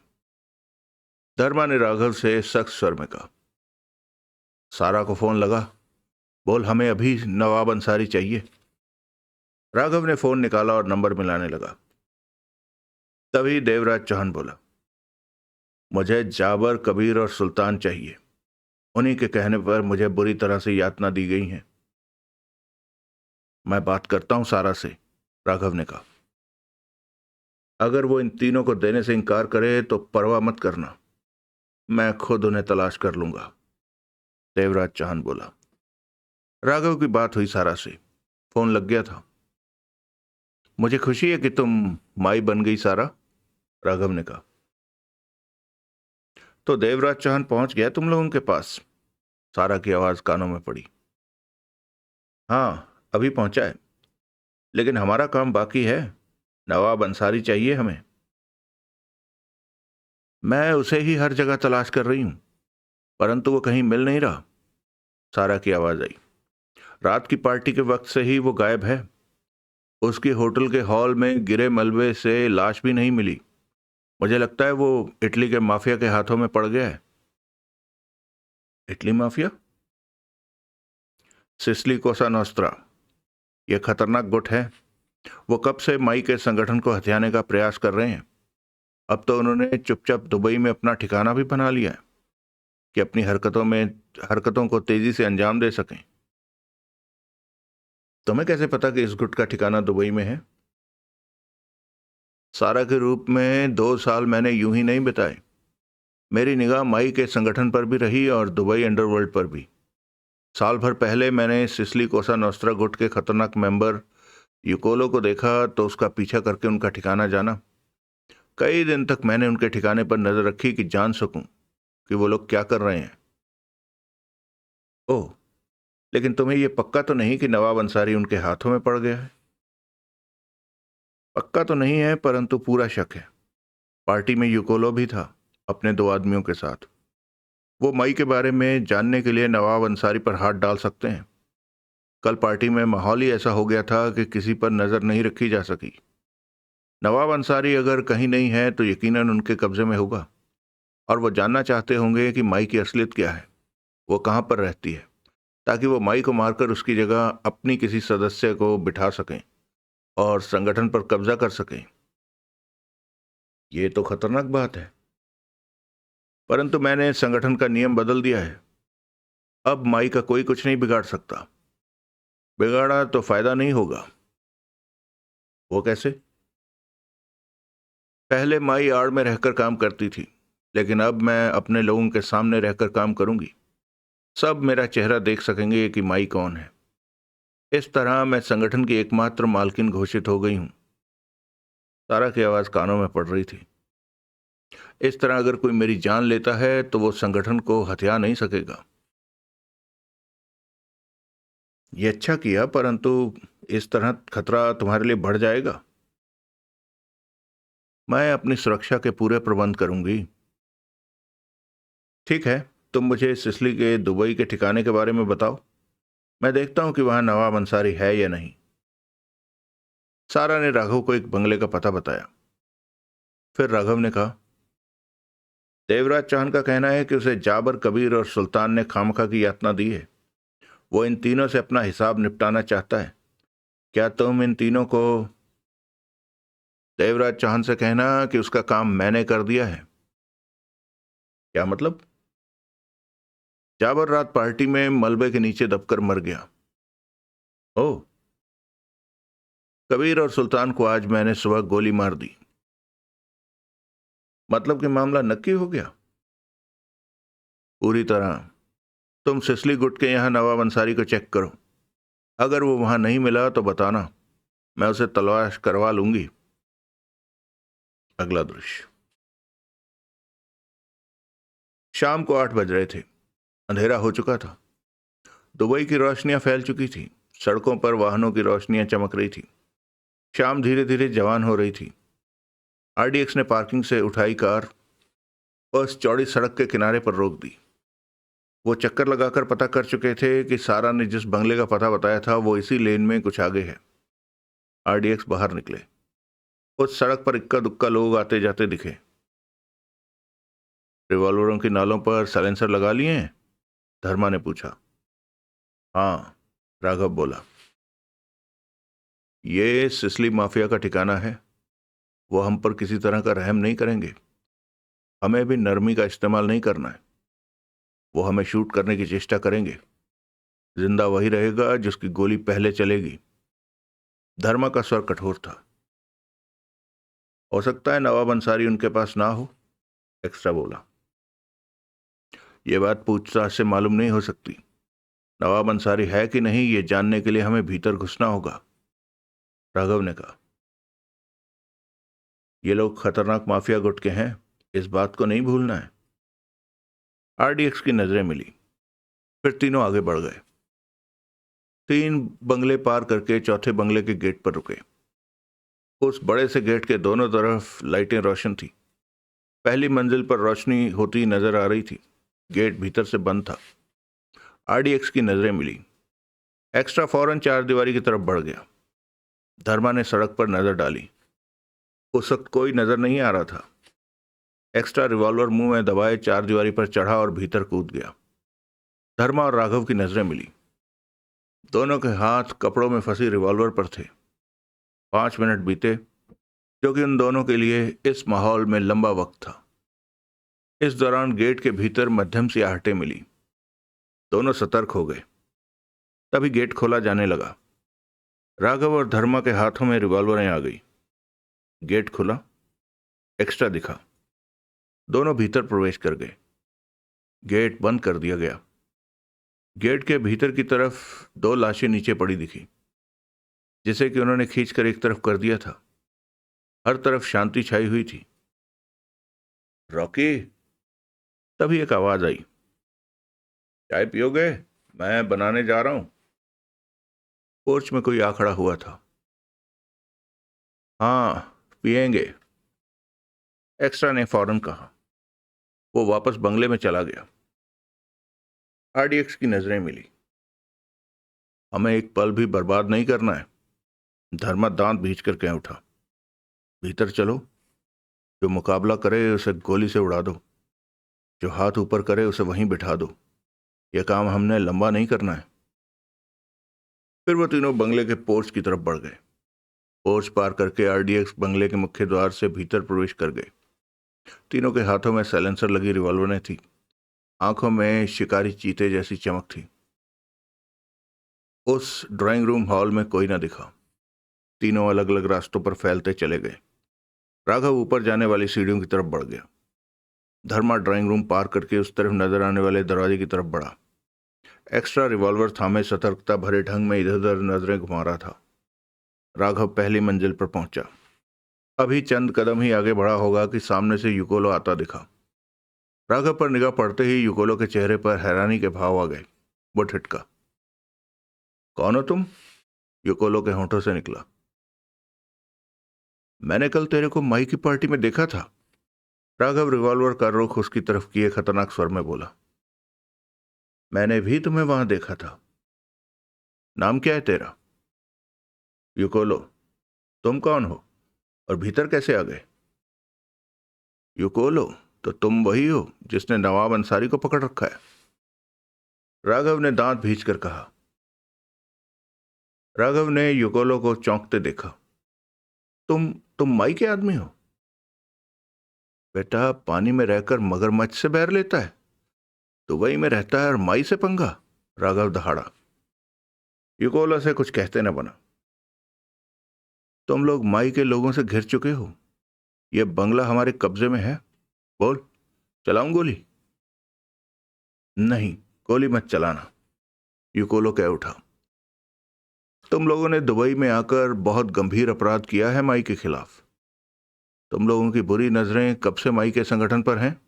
धर्मा ने राघव से सख्त स्वर में कहा। सारा को फोन लगा, बोल हमें अभी नवाब अंसारी चाहिए। राघव ने फोन निकाला और नंबर मिलाने लगा। तभी देवराज चौहान बोला, मुझे जाबर, कबीर और सुल्तान चाहिए। उन्हीं के कहने पर मुझे बुरी तरह से यातना दी गई है। मैं बात करता हूं सारा से, राघव ने कहा। अगर वो इन तीनों को देने से इनकार करे तो परवाह मत करना, मैं खुद उन्हें तलाश कर लूंगा, देवराज चौहान बोला। राघव की बात हुई सारा से, फोन लग गया था। मुझे खुशी है कि तुम माई बन गई सारा, राघव ने कहा। तो देवराज चौहान पहुंच गया तुम लोगों के पास? सारा की आवाज कानों में पड़ी। हाँ, अभी पहुंचा है, लेकिन हमारा काम बाकी है। नवाब अंसारी चाहिए हमें। मैं उसे ही हर जगह तलाश कर रही हूं, परंतु वो कहीं मिल नहीं रहा, सारा की आवाज आई। रात की पार्टी के वक्त से ही वो गायब है। उसकी होटल के हॉल में गिरे मलबे से लाश भी नहीं मिली। मुझे लगता है वो इटली के माफिया के हाथों में पड़ गया है। Italy mafia? सिसली कोसा नोस्त्रा, यह खतरनाक गुट है। वो कब से माई के संगठन को हथियाने का प्रयास कर रहे हैं। अब तो उन्होंने चुपचाप दुबई में अपना ठिकाना भी बना लिया है कि अपनी हरकतों को तेजी से अंजाम दे सकें। तुम्हें कैसे पता कि इस गुट का ठिकाना दुबई में है? सारा के रूप में 2 साल मैंने यूं ही नहीं बिताए। मेरी निगाह माई के संगठन पर भी रही और दुबई अंडरवर्ल्ड पर भी। साल भर पहले मैंने सिसली कोसा नोस्त्रा गुट के खतरनाक मेंबर यूकोलो को देखा तो उसका पीछा करके उनका ठिकाना जाना। कई दिन तक मैंने उनके ठिकाने पर नजर रखी कि जान सकूं कि वो लोग क्या कर रहे हैं। ओह, लेकिन तुम्हें यह पक्का तो नहीं कि नवाब अंसारी उनके हाथों में पड़ गया है? पक्का तो नहीं है, परंतु पूरा शक है। पार्टी में यूकोलो भी था, अपने 2 आदमियों के साथ। वो मई के बारे में जानने के लिए नवाब अंसारी पर हाथ डाल सकते हैं। कल पार्टी में माहौल ही ऐसा हो गया था कि किसी पर नजर नहीं रखी जा सकी। नवाब अंसारी अगर कहीं नहीं है तो यकीनन उनके कब्जे में होगा, और वो जानना चाहते होंगे कि माई की असलियत क्या है, वो कहाँ पर रहती है, ताकि वो माई को मारकर उसकी जगह अपनी किसी सदस्य को बिठा सकें और संगठन पर कब्जा कर सकें। ये तो खतरनाक बात है, परंतु मैंने संगठन का नियम बदल दिया है। अब माई का कोई कुछ नहीं बिगाड़ सकता। बिगाड़ा तो फायदा नहीं होगा। वो कैसे? पहले माई आड़ में रहकर काम करती थी, लेकिन अब मैं अपने लोगों के सामने रहकर काम करूंगी। सब मेरा चेहरा देख सकेंगे कि माई कौन है। इस तरह मैं संगठन की एकमात्र मालकिन घोषित हो गई हूं। सारा की आवाज कानों में पड़ रही थी। इस तरह अगर कोई मेरी जान लेता है तो वो संगठन को हथिया नहीं सकेगा। ये अच्छा किया, परंतु इस तरह खतरा तुम्हारे लिए बढ़ जाएगा। मैं अपनी सुरक्षा के पूरे प्रबंध करूंगी। ठीक है, तुम मुझे सिसली के दुबई के ठिकाने के बारे में बताओ। मैं देखता हूं कि वहां नवाब अंसारी है या नहीं। सारा ने राघव को एक बंगले का पता बताया। फिर राघव ने कहा, देवराज चौहान का कहना है कि उसे जाबर, कबीर और सुल्तान ने खामखा की यातना दी है। वो इन तीनों से अपना हिसाब निपटाना चाहता है। क्या तुम इन तीनों को देवराज चौहान से कहना कि उसका काम मैंने कर दिया है। क्या मतलब? जाबर रात पार्टी में मलबे के नीचे दबकर मर गया। ओह, कबीर और सुल्तान को आज मैंने सुबह गोली मार दी। मतलब कि मामला नक्की हो गया? पूरी तरह। तुम सिसली गुट के यहाँ नवाब अंसारी को चेक करो। अगर वो वहां नहीं मिला तो बताना, मैं उसे तलाश करवा लूंगी। अगला दृश्य। शाम को 8 बज रहे थे। अंधेरा हो चुका था। दुबई की रोशनियां फैल चुकी थी। सड़कों पर वाहनों की रोशनियां चमक रही थी। शाम धीरे धीरे जवान हो रही थी। आरडीएक्स ने पार्किंग से उठाई कार और उस चौड़ी सड़क के किनारे पर रोक दी। वो चक्कर लगाकर पता कर चुके थे कि सारा ने जिस बंगले का पता बताया था वो इसी लेन में कुछ आगे है। आरडीएक्स बाहर निकले। उस सड़क पर इक्का दुक्का लोग आते जाते दिखे। रिवॉल्वरों की नालों पर साइलेंसर लगा लिए हैं? धर्मा ने पूछा। हाँ, राघव बोला। ये सिसली माफिया का ठिकाना है। वो हम पर किसी तरह का रहम नहीं करेंगे। हमें भी नरमी का इस्तेमाल नहीं करना है। वो हमें शूट करने की चेष्टा करेंगे। जिंदा वही रहेगा जिसकी गोली पहले चलेगी। धर्मा का स्वर कठोर था। हो सकता है नवाब अंसारी उनके पास ना हो, एक्स्ट्रा बोला। यह बात पूछताछ से मालूम नहीं हो सकती। नवाब अंसारी है कि नहीं ये जानने के लिए हमें भीतर घुसना होगा, राघव ने कहा। ये लोग खतरनाक माफिया गुट के हैं, इस बात को नहीं भूलना है। आरडीएक्स की नजरें मिली। फिर तीनों आगे बढ़ गए। 3 बंगले पार करके चौथे बंगले के गेट पर रुके। उस बड़े से गेट के दोनों तरफ लाइटें रोशन थी। पहली मंजिल पर रोशनी होती नजर आ रही थी। गेट भीतर से बंद था। आरडीएक्स की नजरें मिली। एक्स्ट्रा फौरन 4 दीवारी की तरफ बढ़ गया। धर्मा ने सड़क पर नजर डाली। उस वक्त कोई नजर नहीं आ रहा था। एक्स्ट्रा रिवॉल्वर मुंह में दबाए 4 दीवारी पर चढ़ा और भीतर कूद गया। धर्मा और राघव की नजरें मिली। दोनों के हाथ कपड़ों में फंसी रिवॉल्वर पर थे। 5 मिनट बीते, जो कि उन दोनों के लिए इस माहौल में लंबा वक्त था। इस दौरान गेट के भीतर मध्यम सी आहटें मिली। दोनों सतर्क हो गए। तभी गेट खोला जाने लगा। राघव और धर्मा के हाथों में रिवॉल्वरें आ गई। गेट खुला। एक्स्ट्रा दिखा। दोनों भीतर प्रवेश कर गए। गेट बंद कर दिया गया। गेट के भीतर की तरफ 2 लाशें नीचे पड़ी दिखी, जिसे कि उन्होंने खींचकर एक तरफ कर दिया था। हर तरफ शांति छाई हुई थी। रॉकी, तभी एक आवाज आई। चाय पियोगे? मैं बनाने जा रहा हूं। पोर्च में कोई आ खड़ा हुआ था। हाँ, पिएंगे, एक्स्ट्रा ने फौरन कहा। वो वापस बंगले में चला गया। आरडीएक्स की नजरें मिली। हमें एक पल भी बर्बाद नहीं करना है, धर्मा दांत भींच कर कह उठा। भीतर चलो। जो मुकाबला करे उसे गोली से उड़ा दो। जो हाथ ऊपर करे उसे वहीं बिठा दो। यह काम हमने लंबा नहीं करना है। फिर वो तीनों बंगले के पोर्च की तरफ बढ़ गए। पोर्च पार करके आरडीएक्स बंगले के मुख्य द्वार से भीतर प्रवेश कर गए। तीनों के हाथों में साइलेंसर लगी रिवॉल्वरें थी। आंखों में शिकारी चीते जैसी चमक थी। उस ड्राइंग रूम हॉल में कोई न दिखा। तीनों अलग अलग रास्तों पर फैलते चले गए। राघव ऊपर जाने वाली सीढ़ियों की तरफ बढ़ गया। धर्मा ड्राइंग रूम पार करके उस तरफ नजर आने वाले दरवाजे की तरफ बढ़ा। एक्स्ट्रा रिवॉल्वर थामे सतर्कता भरे ढंग में इधर उधर नजरें घुमा रहा था। राघव पहली मंजिल पर पहुंचा। अभी चंद कदम ही आगे बढ़ा होगा कि सामने से युकोलो आता दिखा। राघव पर निगाह पड़ते ही युकोलो के चेहरे पर हैरानी के भाव आ गए। वो ठिठका। कौन हो तुम? युकोलो के होंठों से निकला। मैंने कल तेरे को माई की पार्टी में देखा था। राघव रिवॉल्वर का रुख उसकी तरफ किए खतरनाक स्वर में बोला। मैंने भी तुम्हें वहां देखा था। नाम क्या है तेरा? युकोलो। तुम कौन हो और भीतर कैसे आ गए? युकोलो, तो तुम वही हो जिसने नवाब अंसारी को पकड़ रखा है? राघव ने दांत भींचकर कहा। राघव ने युकोलो को चौंकते देखा। तुम माई के आदमी हो? बेटा पानी में रहकर मगरमच्छ से बैर लेता है? दुबई में रहता है और माई से पंगा? राघव दहाड़ा। युकोलो से कुछ कहते न बना। तुम लोग माई के लोगों से घिर चुके हो। यह बंगला हमारे कब्जे में है। बोल, चलाऊं गोली? नहीं, गोली मत चलाना, युकोलो कह उठा। तुम लोगों ने दुबई में आकर बहुत गंभीर अपराध किया है माई के खिलाफ। तुम लोगों की बुरी नजरें कब से माई के संगठन पर हैं?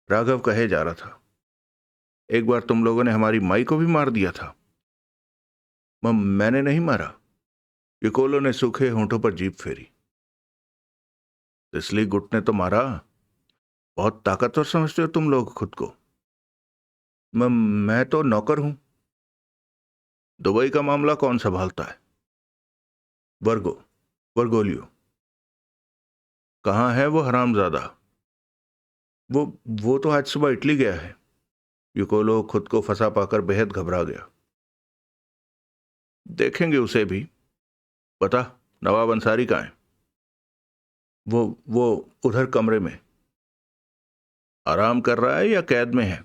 राघव कहे जा रहा था। एक बार तुम लोगों ने हमारी माई को भी मार दिया था। मैंने नहीं मारा। युकोलो ने सूखे होंठों पर जीभ फेरी। इसलिए गुट ने तो मारा। बहुत ताकतवर समझते हो तुम लोग खुद को। मैं तो नौकर हूं। दुबई का मामला कौन संभालता है? वर्गोलियो। कहाँ है वो हरामजादा? वो तो आज सुबह इटली गया है। युकोलो खुद को फंसा पाकर बेहद घबरा गया। देखेंगे उसे भी। बता, नवाब अंसारी कहाँ है? वो उधर कमरे में। आराम कर रहा है या कैद में है?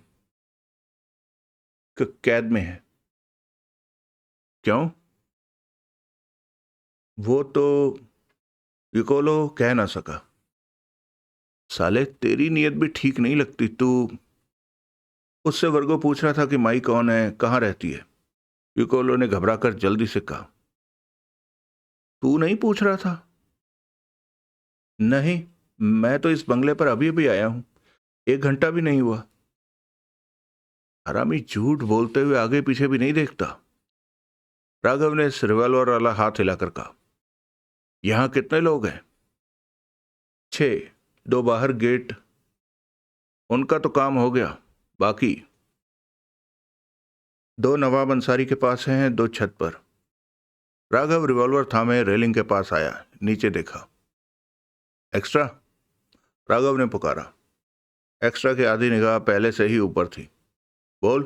कैद में है। क्यों? वो तो युकोलो कह ना सका। साले, तेरी नीयत भी ठीक नहीं लगती। तू उससे वर्गो पूछ रहा था कि माई कौन है, कहाँ रहती है। युकोलो ने घबराकर जल्दी से कहा। तू नहीं पूछ रहा था? नहीं, मैं तो इस बंगले पर अभी अभी आया हूं। 1 घंटा भी नहीं हुआ। हरामी झूठ बोलते हुए आगे पीछे भी नहीं देखता। राघव ने रिवॉल्वर वाला हाथ हिलाकर कहा। यहां कितने लोग हैं? 6। 2 बाहर गेट। उनका तो काम हो गया। बाकी 2 नवाब अंसारी के पास हैं, 2 छत पर। राघव रिवॉल्वर थामे रेलिंग के पास आया, नीचे देखा। एक्स्ट्रा? राघव ने पुकारा। एक्स्ट्रा की आधी निगाह पहले से ही ऊपर थी। बोल।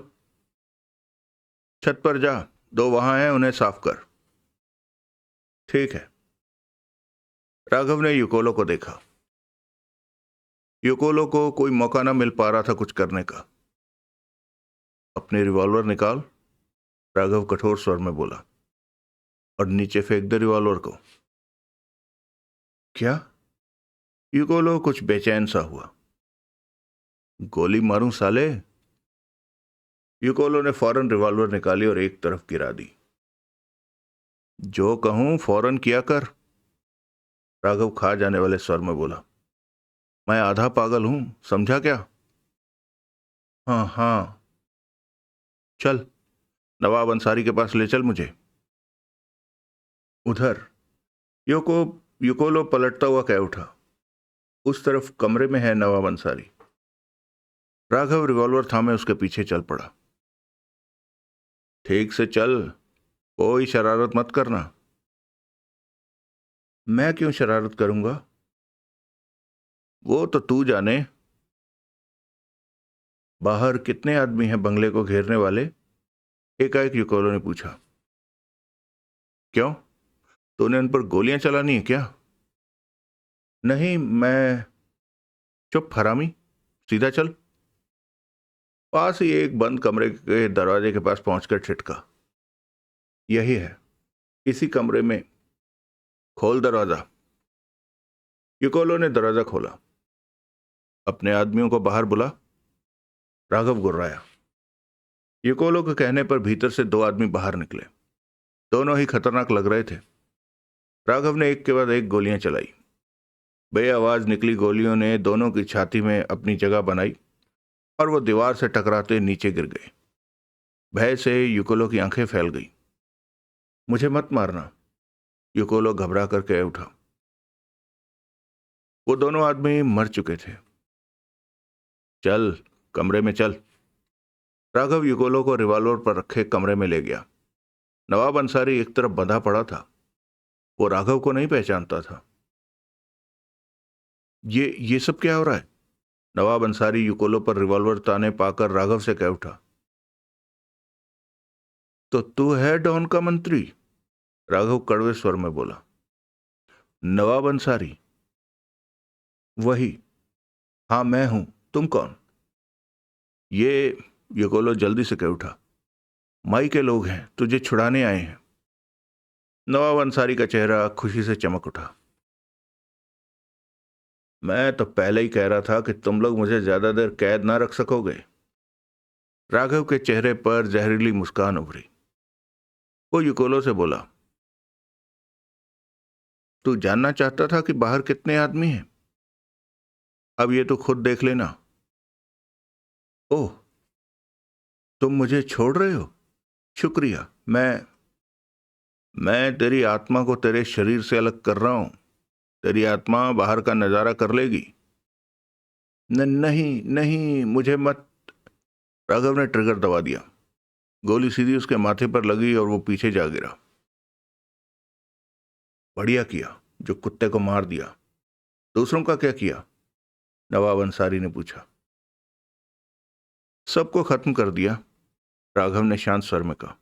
छत पर जा, 2 वहां हैं, उन्हें साफ कर। ठीक है। राघव ने युकोलो को देखा। युकोलो को कोई मौका ना मिल पा रहा था कुछ करने का। अपने रिवॉल्वर निकाल, राघव कठोर स्वर में बोला, और नीचे फेंक दे रिवॉल्वर को। क्या? युकोलो कुछ बेचैन सा हुआ। गोली मारूं साले? युकोलो ने फौरन रिवॉल्वर निकाली और एक तरफ गिरा दी। जो कहूं फौरन किया कर, राघव खा जाने वाले स्वर में बोला। मैं आधा पागल हूं, समझा क्या? हाँ हाँ। चल, नवाब अंसारी के पास ले चल मुझे। उधर? योको युकोलो पलटता हुआ कह उठा। उस तरफ कमरे में है नवाब अंसारी। राघव रिवॉल्वर थामे उसके पीछे चल पड़ा। ठीक से चल, कोई शरारत मत करना। मैं क्यों शरारत करूंगा? वो तो तू जाने। बाहर कितने आदमी हैं बंगले को घेरने वाले? एकाएक युकोलो ने पूछा। क्यों, तूने उन पर गोलियां चलानी है क्या? नहीं, मैं। चुप हरामी, सीधा चल। पास ही एक बंद कमरे के दरवाजे के पास पहुंचकर छिटका। यही है, इसी कमरे में। खोल दरवाजा। युकोलो ने दरवाजा खोला। अपने आदमियों को बाहर बुला, राघव गुर्राया। युकोलो के कहने पर भीतर से 2 आदमी बाहर निकले। दोनों ही खतरनाक लग रहे थे। राघव ने एक के बाद एक गोलियां चलाई। बेआवाज निकली गोलियों ने दोनों की छाती में अपनी जगह बनाई और वो दीवार से टकराते नीचे गिर गए। भय से युकोलो की आंखें फैल गई। मुझे मत मारना, युकोलो घबरा कर कह उठा। वो दोनों आदमी मर चुके थे। चल, कमरे में चल। राघव युकोलो को रिवॉल्वर पर रखे कमरे में ले गया। नवाब अंसारी एक तरफ बंधा पड़ा था। वो राघव को नहीं पहचानता था। ये सब क्या हो रहा है? नवाब अंसारी युकोलो पर रिवॉल्वर ताने पाकर राघव से कह उठा। तो तू है डॉन का मंत्री? राघव कड़वे स्वर में बोला। नवाब अंसारी? वही। हाँ, मैं हूं। तुम कौन? ये युगोलो जल्दी से कह उठा। माई के लोग हैं, तुझे छुड़ाने आए हैं। नवाब अंसारी का चेहरा खुशी से चमक उठा। मैं तो पहले ही कह रहा था कि तुम लोग मुझे ज्यादा देर कैद ना रख सकोगे। राघव के चेहरे पर जहरीली मुस्कान उभरी। वो युगोलो से बोला, तू जानना चाहता था कि बाहर कितने आदमी हैं? अब ये तो खुद देख लेना। ओह, तुम मुझे छोड़ रहे हो? शुक्रिया। मैं तेरी आत्मा को तेरे शरीर से अलग कर रहा हूं। तेरी आत्मा बाहर का नजारा कर लेगी। नहीं नहीं, मुझे मत। राघव ने ट्रिगर दबा दिया। गोली सीधी उसके माथे पर लगी और वो पीछे जा गिरा। बढ़िया किया जो कुत्ते को मार दिया। दूसरों का क्या किया? नवाब अंसारी ने पूछा। सबको खत्म कर दिया, राघव ने शांत स्वर में कहा।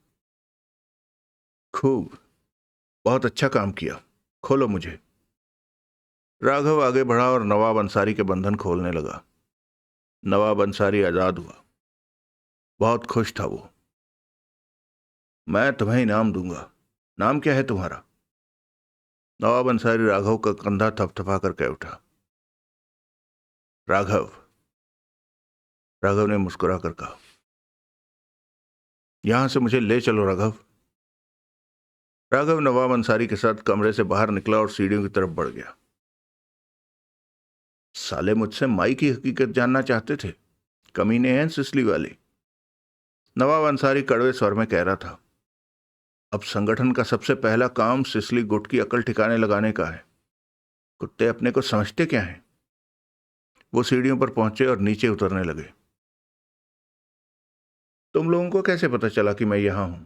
खूब, बहुत अच्छा काम किया। खोलो मुझे। राघव आगे बढ़ा और नवाब अंसारी के बंधन खोलने लगा। नवाब अंसारी आजाद हुआ। बहुत खुश था वो। मैं तुम्हें इनाम दूंगा। नाम क्या है तुम्हारा? नवाब अंसारी राघव का कंधा थपथपा कर कह उठा। राघव। राघव ने मुस्कुरा कर कहा। यहां से मुझे ले चलो राघव। राघव नवाब अंसारी के साथ कमरे से बाहर निकला और सीढ़ियों की तरफ बढ़ गया। साले मुझसे माई की हकीकत जानना चाहते थे, कमीने हैं सिसली वाले। नवाब अंसारी कड़वे स्वर में कह रहा था। अब संगठन का सबसे पहला काम सिसली गुट की अकल ठिकाने लगाने का है। कुत्ते अपने को समझते क्या हैं? वो सीढ़ियों पर पहुंचे और नीचे उतरने लगे। तुम लोगों को कैसे पता चला कि मैं यहां हूं?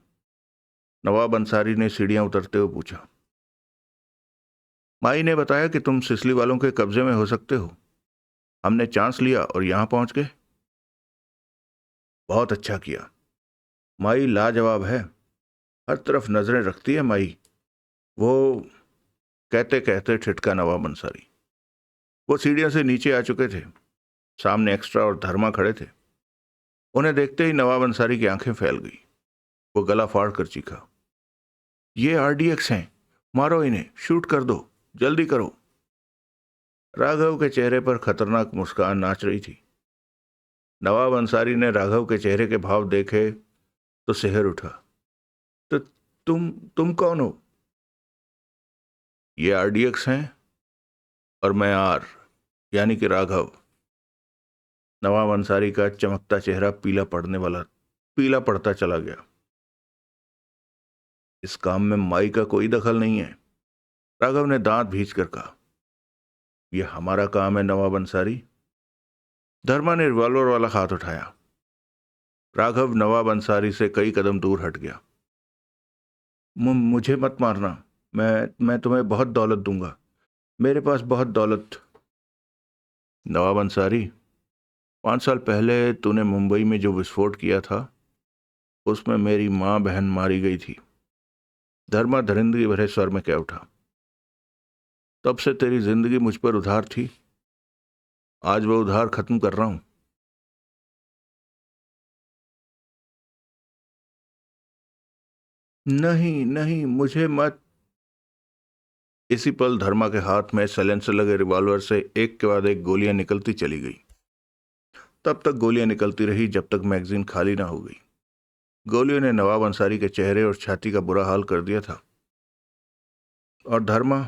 नवाब अंसारी ने सीढ़ियां उतरते हुए पूछा। माई ने बताया कि तुम सिसली वालों के कब्जे में हो सकते हो। हमने चांस लिया और यहां पहुंच गए। बहुत अच्छा किया। माई लाजवाब है, हर तरफ नजरें रखती है माई। वो कहते कहते ठिठका नवाब अंसारी। वो सीढ़ियों से नीचे आ चुके थे। सामने एक्स्ट्रा और धर्मा खड़े थे। उन्हें देखते ही नवाब अंसारी की आंखें फैल गई। वो गला फाड़ कर चीखा। ये आरडीएक्स हैं, मारो इन्हें, शूट कर दो, जल्दी करो। राघव के चेहरे पर खतरनाक मुस्कान नाच रही थी। नवाब अंसारी ने राघव के चेहरे के भाव देखे तो सिहर उठा। तो तुम कौन हो? ये आरडीएक्स हैं और मैं आर, यानी कि राघव। नवाब अंसारी का चमकता चेहरा पीला पड़ता चला गया। इस काम में माई का कोई दखल नहीं है, राघव ने दांत भींच कर कहा। यह हमारा काम है नवाब अंसारी। धर्मा ने रिवॉल्वर वाला हाथ उठाया। राघव नवाब अंसारी से कई कदम दूर हट गया। मुझे मत मारना। मैं तुम्हें बहुत दौलत दूंगा। मेरे पास बहुत दौलत। नवाब अंसारी, 5 साल पहले तूने मुंबई में जो विस्फोट किया था, उसमें मेरी माँ बहन मारी गई थी। धर्मा दरिंदगी भरे स्वर में कह उठा। तब से तेरी जिंदगी मुझ पर उधार थी। आज वो उधार खत्म कर रहा हूं। नहीं नहीं, मुझे मत। इसी पल धर्मा के हाथ में साइलेंसर लगे रिवॉल्वर से एक के बाद एक गोलियां निकलती चली गई। तब तक गोलियां निकलती रही जब तक मैगजीन खाली ना हो गई। गोलियों ने नवाब अंसारी के चेहरे और छाती का बुरा हाल कर दिया था। और धर्मा,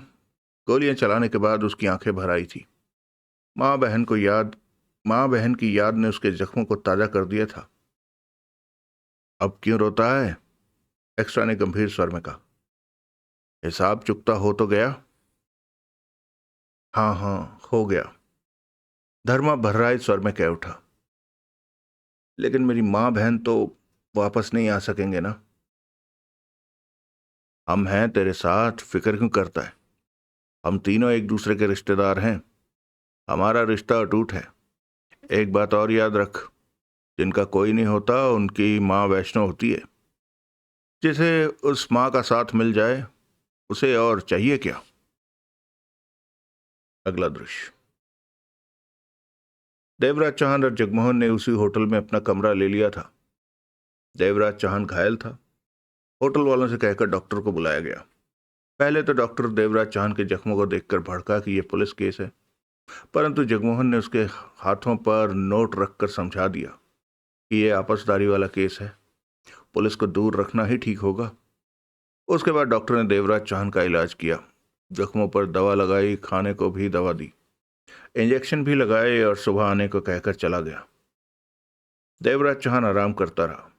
गोलियां चलाने के बाद उसकी आंखें भर आई थी। माँ बहन को याद माँ बहन की याद ने उसके जख्मों को ताजा कर दिया था। अब क्यों रोता है? एक्स्ट्रा ने गंभीर स्वर में कहा। हिसाब चुकता हो तो गया? हाँ हाँ, हो गया। धर्मा भर्राए स्वर में कह उठा। लेकिन मेरी माँ बहन तो वापस नहीं आ सकेंगे ना? हम हैं तेरे साथ, फिक्र क्यों करता है? हम तीनों एक दूसरे के रिश्तेदार हैं। हमारा रिश्ता अटूट है। एक बात और याद रख, जिनका कोई नहीं होता उनकी माँ वैष्णो होती है। जिसे उस माँ का साथ मिल जाए, उसे और चाहिए क्या? अगला दृश्य। देवराज चौहान और जगमोहन ने उसी होटल में अपना कमरा ले लिया था। देवराज चौहान घायल था। होटल वालों से कहकर डॉक्टर को बुलाया गया। पहले तो डॉक्टर देवराज चौहान के जख्मों को देखकर भड़का कि यह पुलिस केस है, परंतु जगमोहन ने उसके हाथों पर नोट रखकर समझा दिया कि यह आपसदारी वाला केस है, पुलिस को दूर रखना ही ठीक होगा। उसके बाद डॉक्टर ने देवराज चौहान का इलाज किया, जख्मों पर दवा लगाई, खाने को भी दवा दी, इंजेक्शन भी लगाए और सुबह आने को कहकर चला गया। देवराज चौहान आराम करता रहा।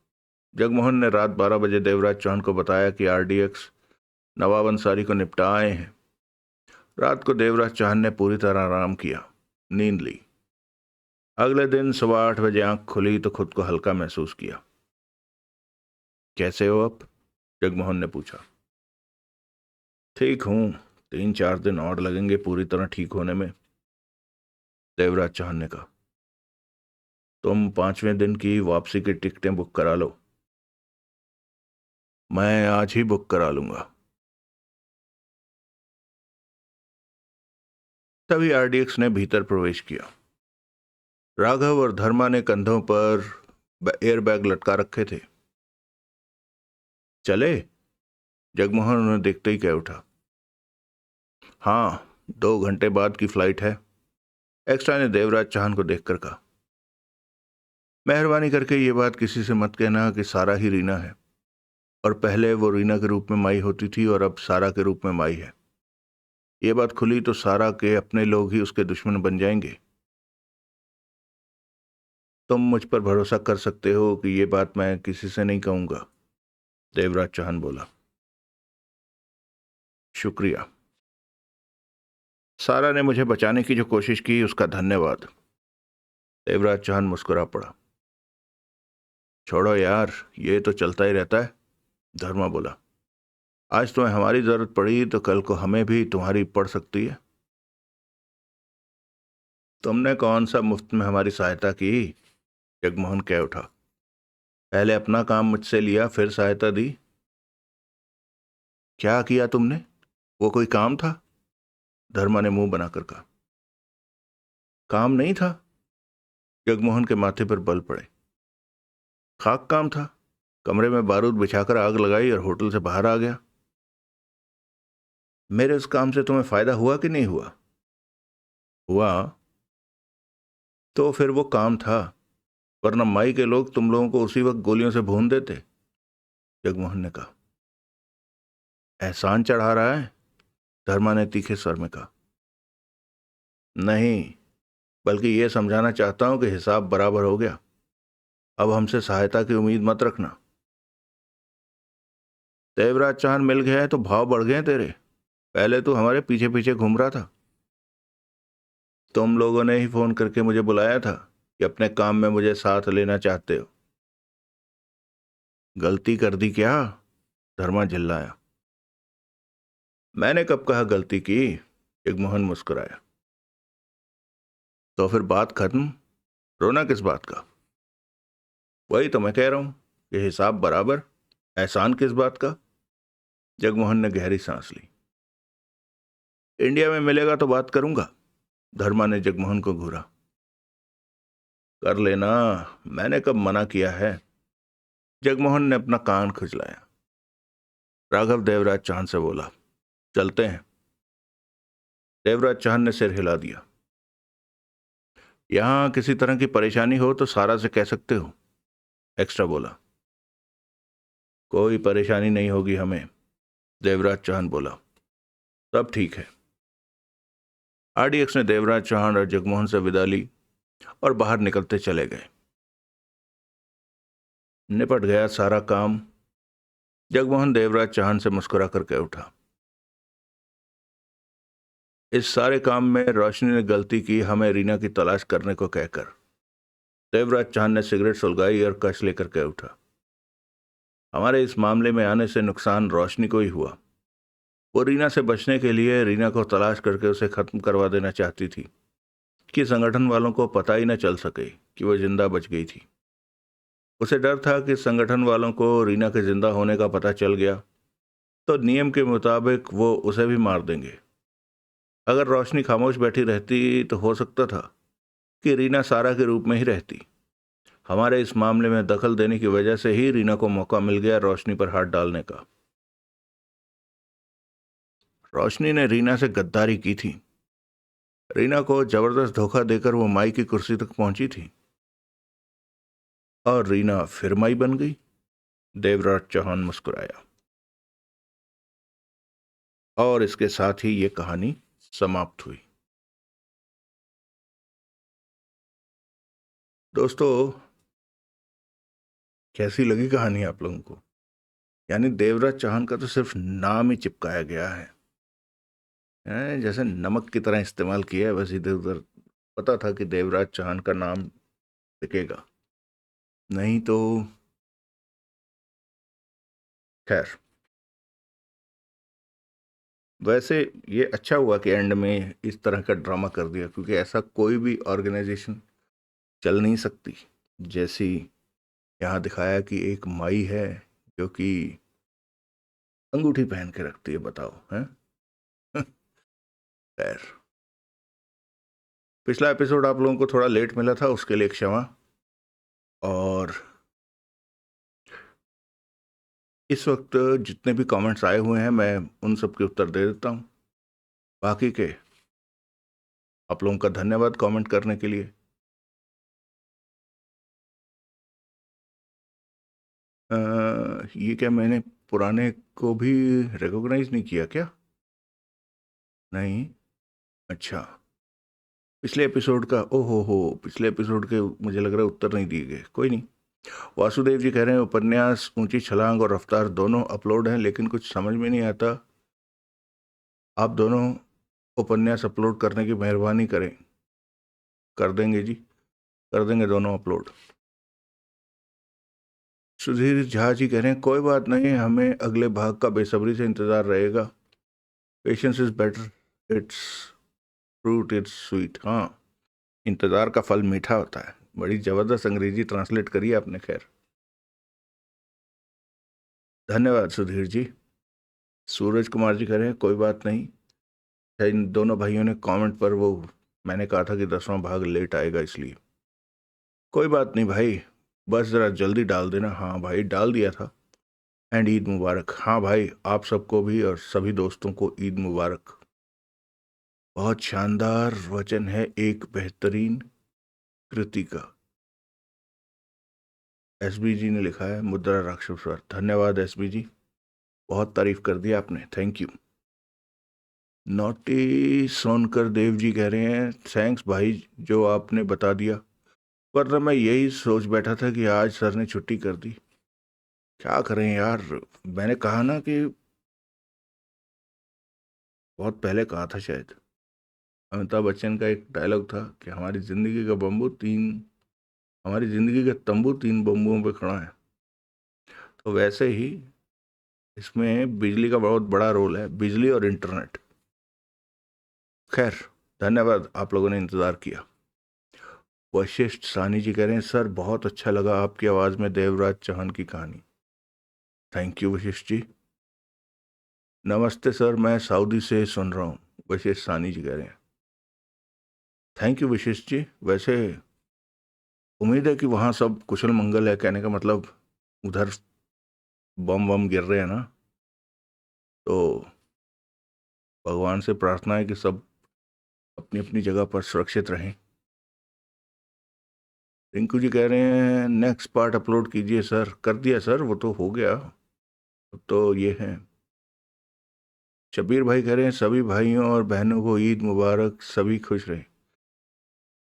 जगमोहन ने रात 12 बजे देवराज चौहान को बताया कि आरडीएक्स नवाब अंसारी को निपटा आए हैं। रात को देवराज चौहान ने पूरी तरह आराम किया, नींद ली। अगले दिन सुबह 8 बजे आंख खुली तो खुद को हल्का महसूस किया। कैसे हो अब? जगमोहन ने पूछा। ठीक हूं, 3-4 दिन और लगेंगे पूरी तरह ठीक होने में, देवराज चौहान ने कहा। तुम 5वें दिन की वापसी की टिकटें बुक करा लो। मैं आज ही बुक करा लूंगा। तभी आरडीएक्स ने भीतर प्रवेश किया। राघव और धर्मा ने कंधों पर एयरबैग लटका रखे थे। चले? जगमोहन उन्हें देखते ही कह उठा। हाँ, 2 घंटे बाद की फ्लाइट है, एक्स्ट्रा ने देवराज चौहान को देखकर कहा। मेहरबानी करके ये बात किसी से मत कहना कि सारा ही रीना है, और पहले वो रीना के रूप में माई होती थी और अब सारा के रूप में माई है। ये बात खुली तो सारा के अपने लोग ही उसके दुश्मन बन जाएंगे। तुम मुझ पर भरोसा कर सकते हो कि ये बात मैं किसी से नहीं कहूंगा, देवराज चौहान बोला। शुक्रिया। सारा ने मुझे बचाने की जो कोशिश की उसका धन्यवाद। देवराज चौहान मुस्कुरा पड़ा। छोड़ो यार, ये तो चलता ही रहता है, धर्मा बोला। आज तुम्हें हमारी जरूरत पड़ी तो कल को हमें भी तुम्हारी पड़ सकती है। तुमने कौन सा मुफ्त में हमारी सहायता की? जगमोहन कह उठा। पहले अपना काम मुझसे लिया, फिर सहायता दी। क्या किया तुमने? वो कोई काम था? धर्मा ने मुंह बनाकर कहा। काम नहीं था। जगमोहन के माथे पर बल पड़े। खाक काम था। कमरे में बारूद बिछाकर आग लगाई और होटल से बाहर आ गया। मेरे उस काम से तुम्हें फायदा हुआ कि नहीं हुआ? हुआ। तो फिर वो काम था, वरना माई के लोग तुम लोगों को उसी वक्त गोलियों से भून देते, जगमोहन ने कहा। एहसान चढ़ा रहा है, धर्मा ने तीखे स्वर में कहा। नहीं, बल्कि यह समझाना चाहता हूं कि हिसाब बराबर हो गया। अब हमसे सहायता की उम्मीद मत रखना। देवराज चौहान मिल गया है तो भाव बढ़ गए तेरे। पहले तो हमारे पीछे पीछे घूम रहा था। तुम लोगों ने ही फोन करके मुझे बुलाया था कि अपने काम में मुझे साथ लेना चाहते हो। गलती कर दी क्या? धर्मा चिल्लाया। मैंने कब कहा गलती की? जगमोहन मुस्कुराया। तो फिर बात खत्म, रोना किस बात का? वही तो मैं कह रहा हूं कि हिसाब बराबर, एहसान किस बात का? जगमोहन ने गहरी सांस ली। इंडिया में मिलेगा तो बात करूंगा, धर्मा ने जगमोहन को घूरा। कर लेना, मैंने कब मना किया है? जगमोहन ने अपना कान खुजलाया। राघव देवराज चौहान से बोला, चलते हैं। देवराज चौहान ने सिर हिला दिया। यहां किसी तरह की परेशानी हो तो सारा से कह सकते हो, एक्स्ट्रा बोला। कोई परेशानी नहीं होगी हमें, देवराज चौहान बोला। सब ठीक है। आरडीएक्स ने देवराज चौहान और जगमोहन से विदा ली और बाहर निकलते चले गए। निपट गया सारा काम, जगमोहन देवराज चौहान से मुस्कुरा कर कह उठा। इस सारे काम में रोशनी ने गलती की, हमें रीना की तलाश करने को कहकर। देवराज चौहान ने सिगरेट सुलगाई और कश लेकर कह उठा। हमारे इस मामले में आने से नुकसान रोशनी को ही हुआ। वो रीना से बचने के लिए रीना को तलाश करके उसे खत्म करवा देना चाहती थी कि संगठन वालों को पता ही न चल सके कि वो जिंदा बच गई थी। उसे डर था कि संगठन वालों को रीना के जिंदा होने का पता चल गया तो नियम के मुताबिक वो उसे भी मार देंगे। अगर रोशनी खामोश बैठी रहती तो हो सकता था कि रीना सारा के रूप में ही रहती। हमारे इस मामले में दखल देने की वजह से ही रीना को मौका मिल गया रोशनी पर हाथ डालने का। रोशनी ने रीना से गद्दारी की थी। रीना को जबरदस्त धोखा देकर वो माई की कुर्सी तक पहुंची थी और रीना फिर माई बन गई। देवराज चौहान मुस्कुराया और इसके साथ ही ये कहानी समाप्त हुई। दोस्तों, कैसी लगी कहानी आप लोगों को? यानी देवराज चौहान का तो सिर्फ नाम ही चिपकाया गया है, जैसे नमक की तरह इस्तेमाल किया है, बस इधर उधर। पता था कि देवराज चौहान का नाम टिकेगा, नहीं तो खैर। वैसे ये अच्छा हुआ कि एंड में इस तरह का ड्रामा कर दिया, क्योंकि ऐसा कोई भी ऑर्गेनाइजेशन चल नहीं सकती जैसी यहाँ दिखाया कि एक माई है जो कि अंगूठी पहन के रखती है। बताओ, हैं? खैर, पिछला एपिसोड आप लोगों को थोड़ा लेट मिला था, उसके लिए क्षमा। और इस वक्त जितने भी कमेंट्स आए हुए हैं मैं उन सब के उत्तर दे देता हूँ। बाकी के आप लोगों का धन्यवाद कमेंट करने के लिए। ये क्या मैंने पुराने को भी रिकॉग्नाइज नहीं किया क्या? नहीं, अच्छा। पिछले एपिसोड का, ओहो हो, पिछले एपिसोड के मुझे लग रहा है उत्तर नहीं दिए गए। कोई नहीं। वासुदेव जी कह रहे हैं उपन्यास ऊंची छलांग और रफ्तार दोनों अपलोड हैं, लेकिन कुछ समझ में नहीं आता। आप दोनों उपन्यास अपलोड करने की मेहरबानी करें। कर देंगे जी, कर देंगे दोनों अपलोड। सुधीर झा जी कह रहे हैं कोई बात नहीं, हमें अगले भाग का बेसब्री से इंतजार रहेगा। Patience is better it's fruit it's sweet. हाँ, इंतजार का फल मीठा होता है। बड़ी जबरदस्त अंग्रेजी ट्रांसलेट करी है आपने। खैर, धन्यवाद सुधीर जी। सूरज कुमार जी कह रहे हैं कोई बात नहीं, इन दोनों भाइयों ने कमेंट पर वो मैंने कहा था कि 10वां भाग लेट आएगा, इसलिए कोई बात नहीं भाई, बस ज़रा जल्दी डाल देना। हाँ भाई, डाल दिया था। एंड ईद मुबारक। हाँ भाई, आप सबको भी और सभी दोस्तों को ईद मुबारक। बहुत शानदार वचन है, एक बेहतरीन कृति का। एसबी जी ने लिखा है मुद्रा राक्षसवर। धन्यवाद एसबी जी, बहुत तारीफ कर दी आपने, thank you. Naughty Sonkar Dev ji कह रहे हैं थैंक्स भाई जो आपने बता दिया, वरना मैं यही सोच बैठा था कि आज सर ने छुट्टी कर दी। क्या करें यार, मैंने कहा ना कि बहुत पहले कहा था शायद, अमिताभ बच्चन का एक डायलॉग था कि हमारी ज़िंदगी का बम्बू तीन, हमारी ज़िंदगी का तंबू 3 बम्बुओं पे खड़ा है। तो वैसे ही इसमें बिजली का बहुत बड़ा रोल है, बिजली और इंटरनेट। खैर, धन्यवाद, आप लोगों ने इंतज़ार किया। वशिष्ठ सानी जी कह रहे हैं सर बहुत अच्छा लगा आपकी आवाज़ में देवराज चौहान की कहानी। Thank you Vashishtha ji. नमस्ते सर, मैं सऊदी से सुन रहा हूँ, वशिष्ठ सानी जी कह रहे हैं। Thank you Vashishtha ji. वैसे उम्मीद है कि वहाँ सब कुशल मंगल है, कहने का मतलब उधर बम बम गिर रहे हैं ना, तो भगवान से प्रार्थना है कि सब अपनी अपनी जगह पर सुरक्षित रहें। रिंकू जी कह रहे हैं नेक्स्ट पार्ट अपलोड कीजिए सर। कर दिया सर, वो तो हो गया। अब तो ये है। शबीर भाई कह रहे हैं सभी भाइयों और बहनों को ईद मुबारक, सभी खुश रहें।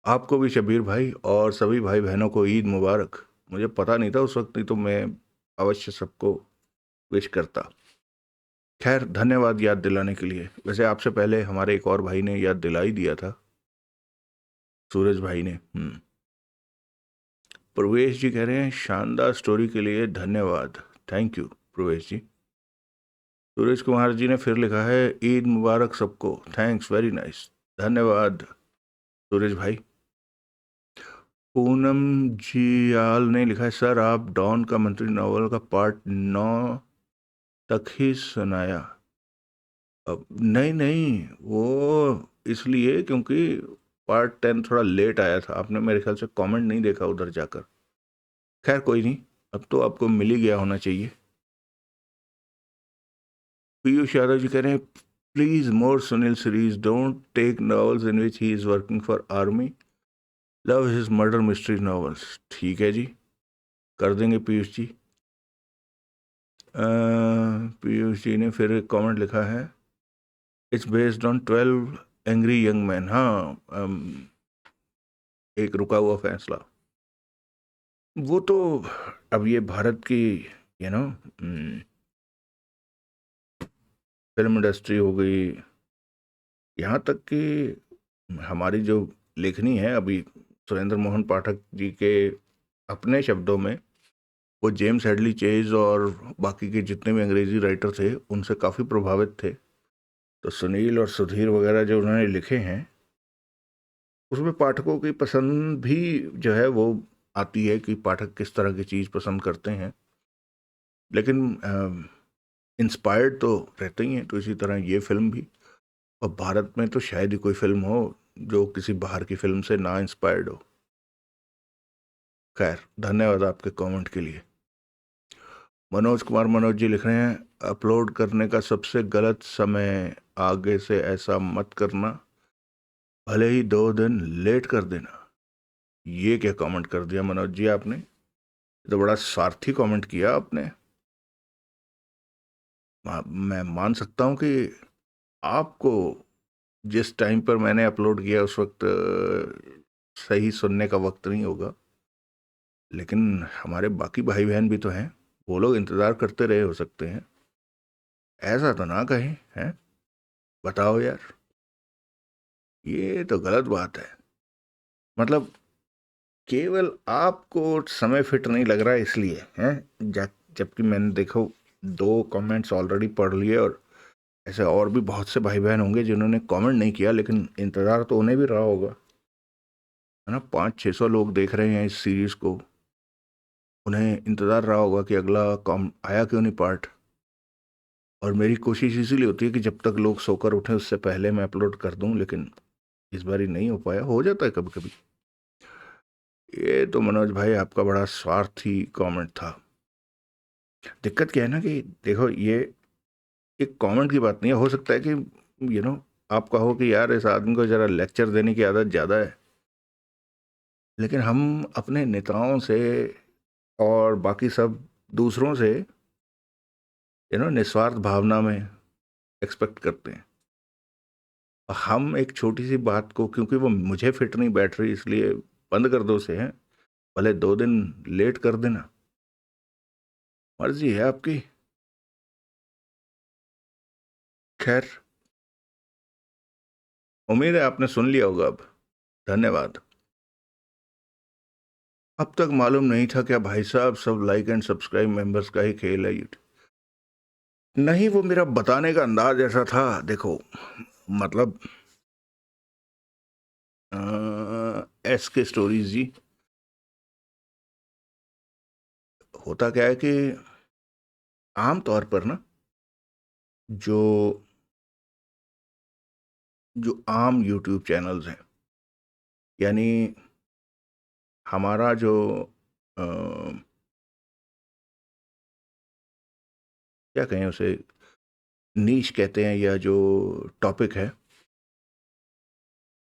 आपको भी शबीर भाई और सभी भाई बहनों को ईद मुबारक। मुझे पता नहीं था उस वक्त, नहीं तो मैं अवश्य सबको विश करता। खैर, धन्यवाद याद दिलाने के लिए। वैसे आपसे पहले हमारे एक और भाई ने याद दिला ही दिया था, सूरज भाई ने। प्रवेश जी कह रहे हैं शानदार स्टोरी के लिए धन्यवाद। थैंक यू प्रवेश जी। सूरज कुमार जी ने फिर लिखा है ईद मुबारक सबको, थैंक्स वेरी नाइस। धन्यवाद सूरज भाई। पूनम जियाल ने लिखा है सर आप डॉन का मंत्री नॉवल का पार्ट 9 तक ही सुनाया। अब नहीं नहीं, वो इसलिए क्योंकि पार्ट 10 थोड़ा लेट आया था, आपने मेरे ख्याल से कमेंट नहीं देखा उधर जाकर। खैर कोई नहीं, अब तो आपको मिल ही गया होना चाहिए। पीयूष यादव जी कह रहे हैं please more Sunil series, don't take novels in which he is working for army, love his murder mystery novels. ठीक है जी, कर देंगे पीयूष जी। पीयूष जी ने फिर एक कमेंट लिखा है, it's based on 12 angry young man. हाँ, एक रुका हुआ फैसला। वो तो अब ये भारत की यू नो फिल्म इंडस्ट्री हो गई, यहाँ तक कि हमारी जो लेखनी है अभी सुरेंद्र मोहन पाठक जी के अपने शब्दों में, वो जेम्स हेडली चेज और बाकी के जितने भी अंग्रेजी राइटर थे उनसे काफ़ी प्रभावित थे। तो सुनील और सुधीर वगैरह जो उन्होंने लिखे हैं उसमें पाठकों की पसंद भी जो है वो आती है कि पाठक किस तरह की चीज़ पसंद करते हैं, लेकिन इंस्पायर्ड तो रहते ही हैं। तो इसी तरह ये फिल्म भी, और भारत में तो शायद ही कोई फिल्म हो जो किसी बाहर की फिल्म से ना इंस्पायर्ड हो। खैर, धन्यवाद आपके कमेंट के लिए। मनोज कुमार मनोज जी लिख रहे हैं, अपलोड करने का सबसे गलत समय, आगे से ऐसा मत करना, भले ही 2 दिन लेट कर देना। ये क्या कमेंट कर दिया मनोज जी आपने, तो बड़ा स्वार्थी कमेंट किया आपने। मैं मान सकता हूँ कि आपको जिस टाइम पर मैंने अपलोड किया उस वक्त सही सुनने का वक्त नहीं होगा, लेकिन हमारे बाकी भाई बहन भी तो हैं, वो लोग इंतज़ार करते रहे हो सकते हैं। ऐसा तो ना कहें, हैं? बताओ यार, ये तो गलत बात है। मतलब केवल आपको समय फिट नहीं लग रहा है इसलिए, हैं? जबकि मैंने देखो 2 कमेंट्स ऑलरेडी पढ़ लिए, और ऐसे और भी बहुत से भाई बहन होंगे जिन्होंने कमेंट नहीं किया लेकिन इंतज़ार तो उन्हें भी रहा होगा, है ना। 500-600 लोग देख रहे हैं इस सीरीज़ को, उन्हें इंतज़ार रहा होगा कि अगला कॉम आया क्यों नहीं पार्ट। और मेरी कोशिश इसीलिए होती है कि जब तक लोग सोकर उठें उससे पहले मैं अपलोड कर दूं, लेकिन इस बार ही नहीं हो पाया। हो जाता है कभी कभी। ये तो मनोज भाई आपका बड़ा स्वार्थी कमेंट था। दिक्कत क्या है ना कि देखो, ये एक कमेंट की बात नहीं है। हो सकता है कि आप कहो कि यार इस आदमी को ज़रा लेक्चर देने की आदत ज़्यादा है, लेकिन हम अपने नेताओं से और बाकी सब दूसरों से निस्वार्थ भावना में एक्सपेक्ट करते हैं। हम एक छोटी सी बात को, क्योंकि वो मुझे फिट नहीं बैठ रही इसलिए बंद कर दो से हैं, भले 2 दिन लेट कर देना, मर्जी है आपकी। खैर, उम्मीद है आपने सुन लिया होगा अब। धन्यवाद। अब तक मालूम नहीं था क्या भाई साहब, सब लाइक एंड सब्सक्राइब मेंबर्स का ही खेल है यूट्यूब? नहीं, वो मेरा बताने का अंदाज ऐसा था। देखो, मतलब एस के स्टोरीज जी, होता क्या है कि आम तौर पर ना, जो जो आम यूट्यूब चैनल्स हैं, यानी हमारा जो अ, क्या कहें उसे, नीश कहते हैं, या जो टॉपिक है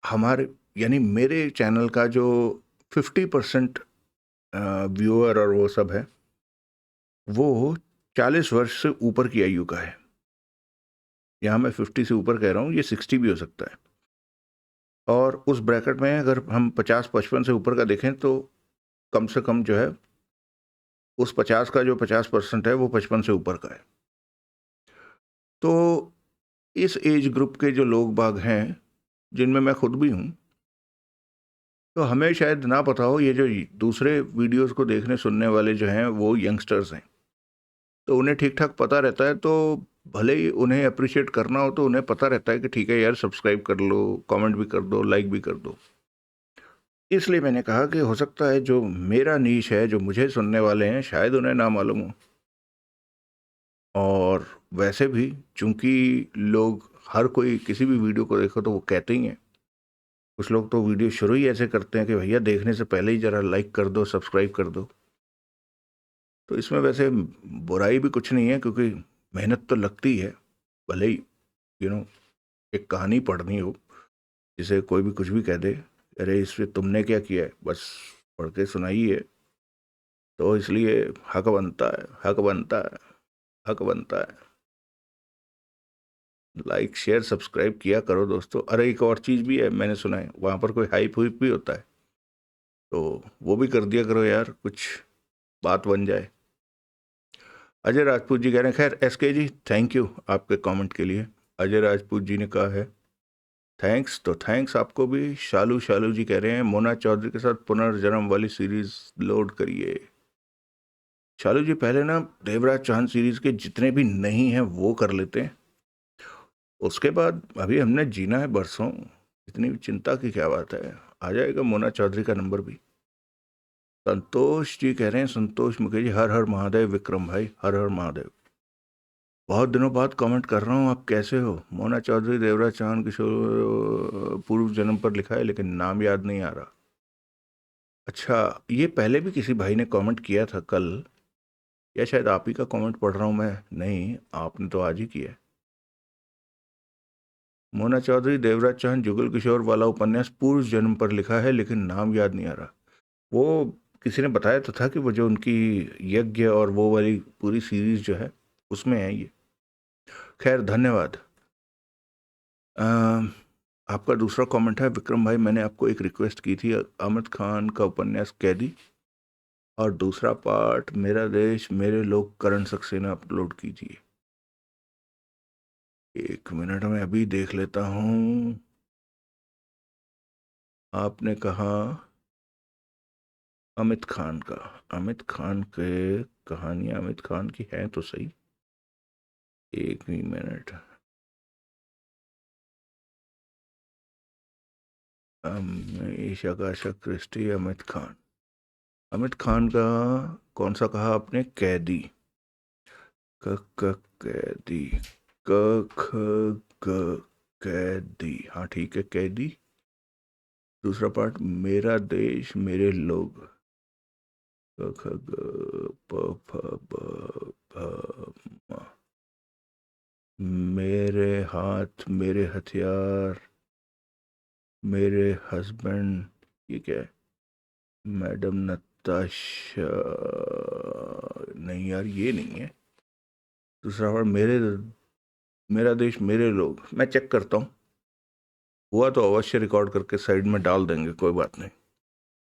हमारे, यानी मेरे चैनल का जो 50% व्यूअर और वो सब है, वो 40 वर्ष से ऊपर की आयु का है। यहाँ मैं 50 से ऊपर कह रहा हूँ, ये 60 भी हो सकता है। और उस ब्रैकेट में अगर हम 50-55 से ऊपर का देखें तो कम से कम जो है उस 50 का जो 50% है वो 55 से ऊपर का है। तो इस एज ग्रुप के जो लोग बाग हैं, जिनमें मैं खुद भी हूँ, तो हमें शायद ना पता हो, ये जो दूसरे वीडियोस को देखने सुनने वाले जो हैं वो यंगस्टर्स हैं, तो उन्हें ठीक ठाक पता रहता है। तो भले ही उन्हें अप्रिशिएट करना हो तो उन्हें पता रहता है कि ठीक है यार, सब्सक्राइब कर लो, कमेंट भी कर दो, लाइक भी कर दो। इसलिए मैंने कहा कि हो सकता है जो मेरा नीश है, जो मुझे सुनने वाले हैं, शायद उन्हें ना मालूम हो। और वैसे भी चूंकि लोग, हर कोई किसी भी वीडियो को देखो तो वो कहते ही हैं कुछ लोग तो वीडियो शुरू ही ऐसे करते हैं कि भैया देखने से पहले ही ज़रा लाइक कर दो, सब्सक्राइब कर दो। तो इसमें वैसे बुराई भी कुछ नहीं है, क्योंकि मेहनत तो लगती है। भले ही एक कहानी पढ़नी हो, जिसे कोई भी कुछ भी कह दे, अरे इसमें तुमने क्या किया है, बस पढ़ के सुनाई है, तो इसलिए हक बनता है, हक बनता है, हक बनता है। लाइक शेयर सब्सक्राइब किया करो दोस्तों। अरे एक और चीज़ भी है, मैंने सुना है वहाँ पर कोई हाइप हुइप भी होता है, तो वो भी कर दिया करो यार, कुछ बात बन जाए। अजय राजपूत जी कह रहे हैं, खैर एसके जी थैंक यू आपके कमेंट के लिए। अजय राजपूत जी ने कहा है थैंक्स, तो थैंक्स आपको भी। शालू शालू जी कह रहे हैं मोना चौधरी के साथ पुनर्जन्म वाली सीरीज लोड करिए। शालू जी पहले ना देवराज चौहान सीरीज के जितने भी नहीं हैं वो कर लेते हैं, उसके बाद अभी हमने जीना है बरसों, इतनी चिंता की क्या बात है। आ जाएगा मोना चौधरी का नंबर भी। संतोष जी कह रहे हैं, संतोष मुखर्जी, हर हर महादेव। विक्रम भाई हर हर महादेव। बहुत दिनों बाद कमेंट कर रहा हूँ, आप कैसे हो। मोना चौधरी देवराज चौहान किशोर पूर्व जन्म पर लिखा है, लेकिन नाम याद नहीं आ रहा। अच्छा, ये पहले भी किसी भाई ने कमेंट किया था कल, या शायद आप ही का कमेंट पढ़ रहा हूँ मैं। नहीं, आपने तो आज ही किया है। मोना चौधरी देवराज चौहान जुगल किशोर वाला उपन्यास पूर्व जन्म पर लिखा है, लेकिन नाम याद नहीं आ रहा। वो किसी ने बताया तो था कि वो जो उनकी यज्ञ और वो वाली पूरी सीरीज जो है उसमें है ये। खैर धन्यवाद। आपका दूसरा कमेंट है विक्रम भाई, मैंने आपको एक रिक्वेस्ट की थी, आमिर खान का उपन्यास कैदी और दूसरा पार्ट मेरा देश मेरे लोग करण सक्सेना अपलोड कीजिए। एक मिनट में अभी देख लेता हूँ। आपने कहा अमित खान का, अमित खान के कहानियाँ अमित खान की हैं तो सही। एक ही मिनट। ईशा क्रिस्टी, अमित खान। अमित खान का कौन सा कहा आपने? कैदी। कैदी, क ख ग कैदी, हाँ ठीक है कैदी। दूसरा पार्ट मेरा देश मेरे लोग, क ख ग प फ ब भ म। मेरे हाथ मेरे हथियार मेरे हस्बैंड, ये क्या है? मैडम नताशा, नहीं यार ये नहीं है। दूसरा पार्ट मेरा देश मेरे लोग, मैं चेक करता हूँ, हुआ तो अवश्य रिकॉर्ड करके साइड में डाल देंगे, कोई बात नहीं।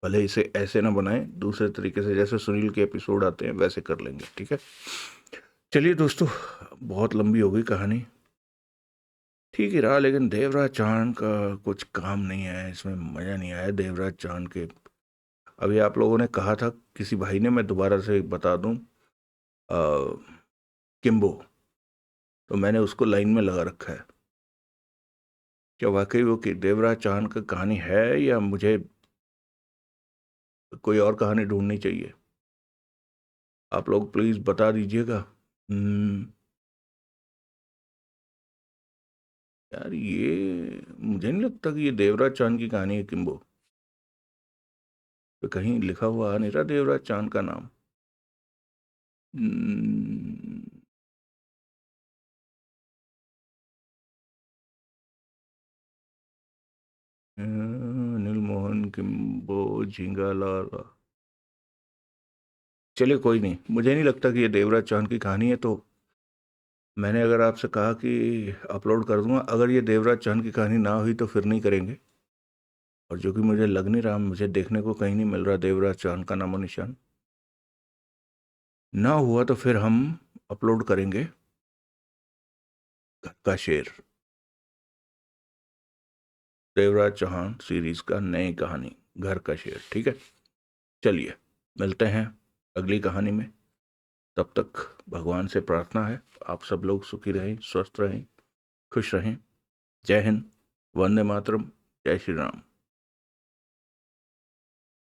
भले इसे ऐसे ना बनाएं, दूसरे तरीके से जैसे सुनील के एपिसोड आते हैं वैसे कर लेंगे, ठीक है। चलिए दोस्तों, बहुत लंबी हो गई कहानी, ठीक ही रहा, लेकिन देवराज चौहान का कुछ काम नहीं है इसमें, मज़ा नहीं आया देवराज चौहान के। अभी आप लोगों ने कहा था किसी भाई ने, मैं दोबारा से बता दूं, किम्बो, तो मैंने उसको लाइन में लगा रखा है। क्या वाकई वो कि देवराज चौहान का कहानी है, या मुझे कोई और कहानी ढूंढनी चाहिए? आप लोग प्लीज़ बता दीजिएगा। यार ये मुझे नहीं लगता कि ये देवराज चांद की कहानी है किम्बो, तो कहीं लिखा हुआ आ नहीं रहा देवराज चांद का नाम। अनिल मोहन किम्बो झिंगालाला। चलिए कोई नहीं, मुझे नहीं लगता कि ये देवराज चांद की कहानी है, तो मैंने अगर आपसे कहा कि अपलोड कर दूंगा, अगर ये देवराज चांद की कहानी ना हुई तो फिर नहीं करेंगे। और जो कि मुझे लग नहीं रहा, मुझे देखने को कहीं नहीं मिल रहा देवराज चांद का नामो निशान। ना हुआ तो फिर हम अपलोड करेंगे घर का शेर, देवराज चौहान सीरीज का नई कहानी घर का शेर, ठीक है। चलिए मिलते हैं अगली कहानी में, तब तक भगवान से प्रार्थना है आप सब लोग सुखी रहें, स्वस्थ रहें, खुश रहें। जय हिंद, वंदे मातरम, जय श्री राम।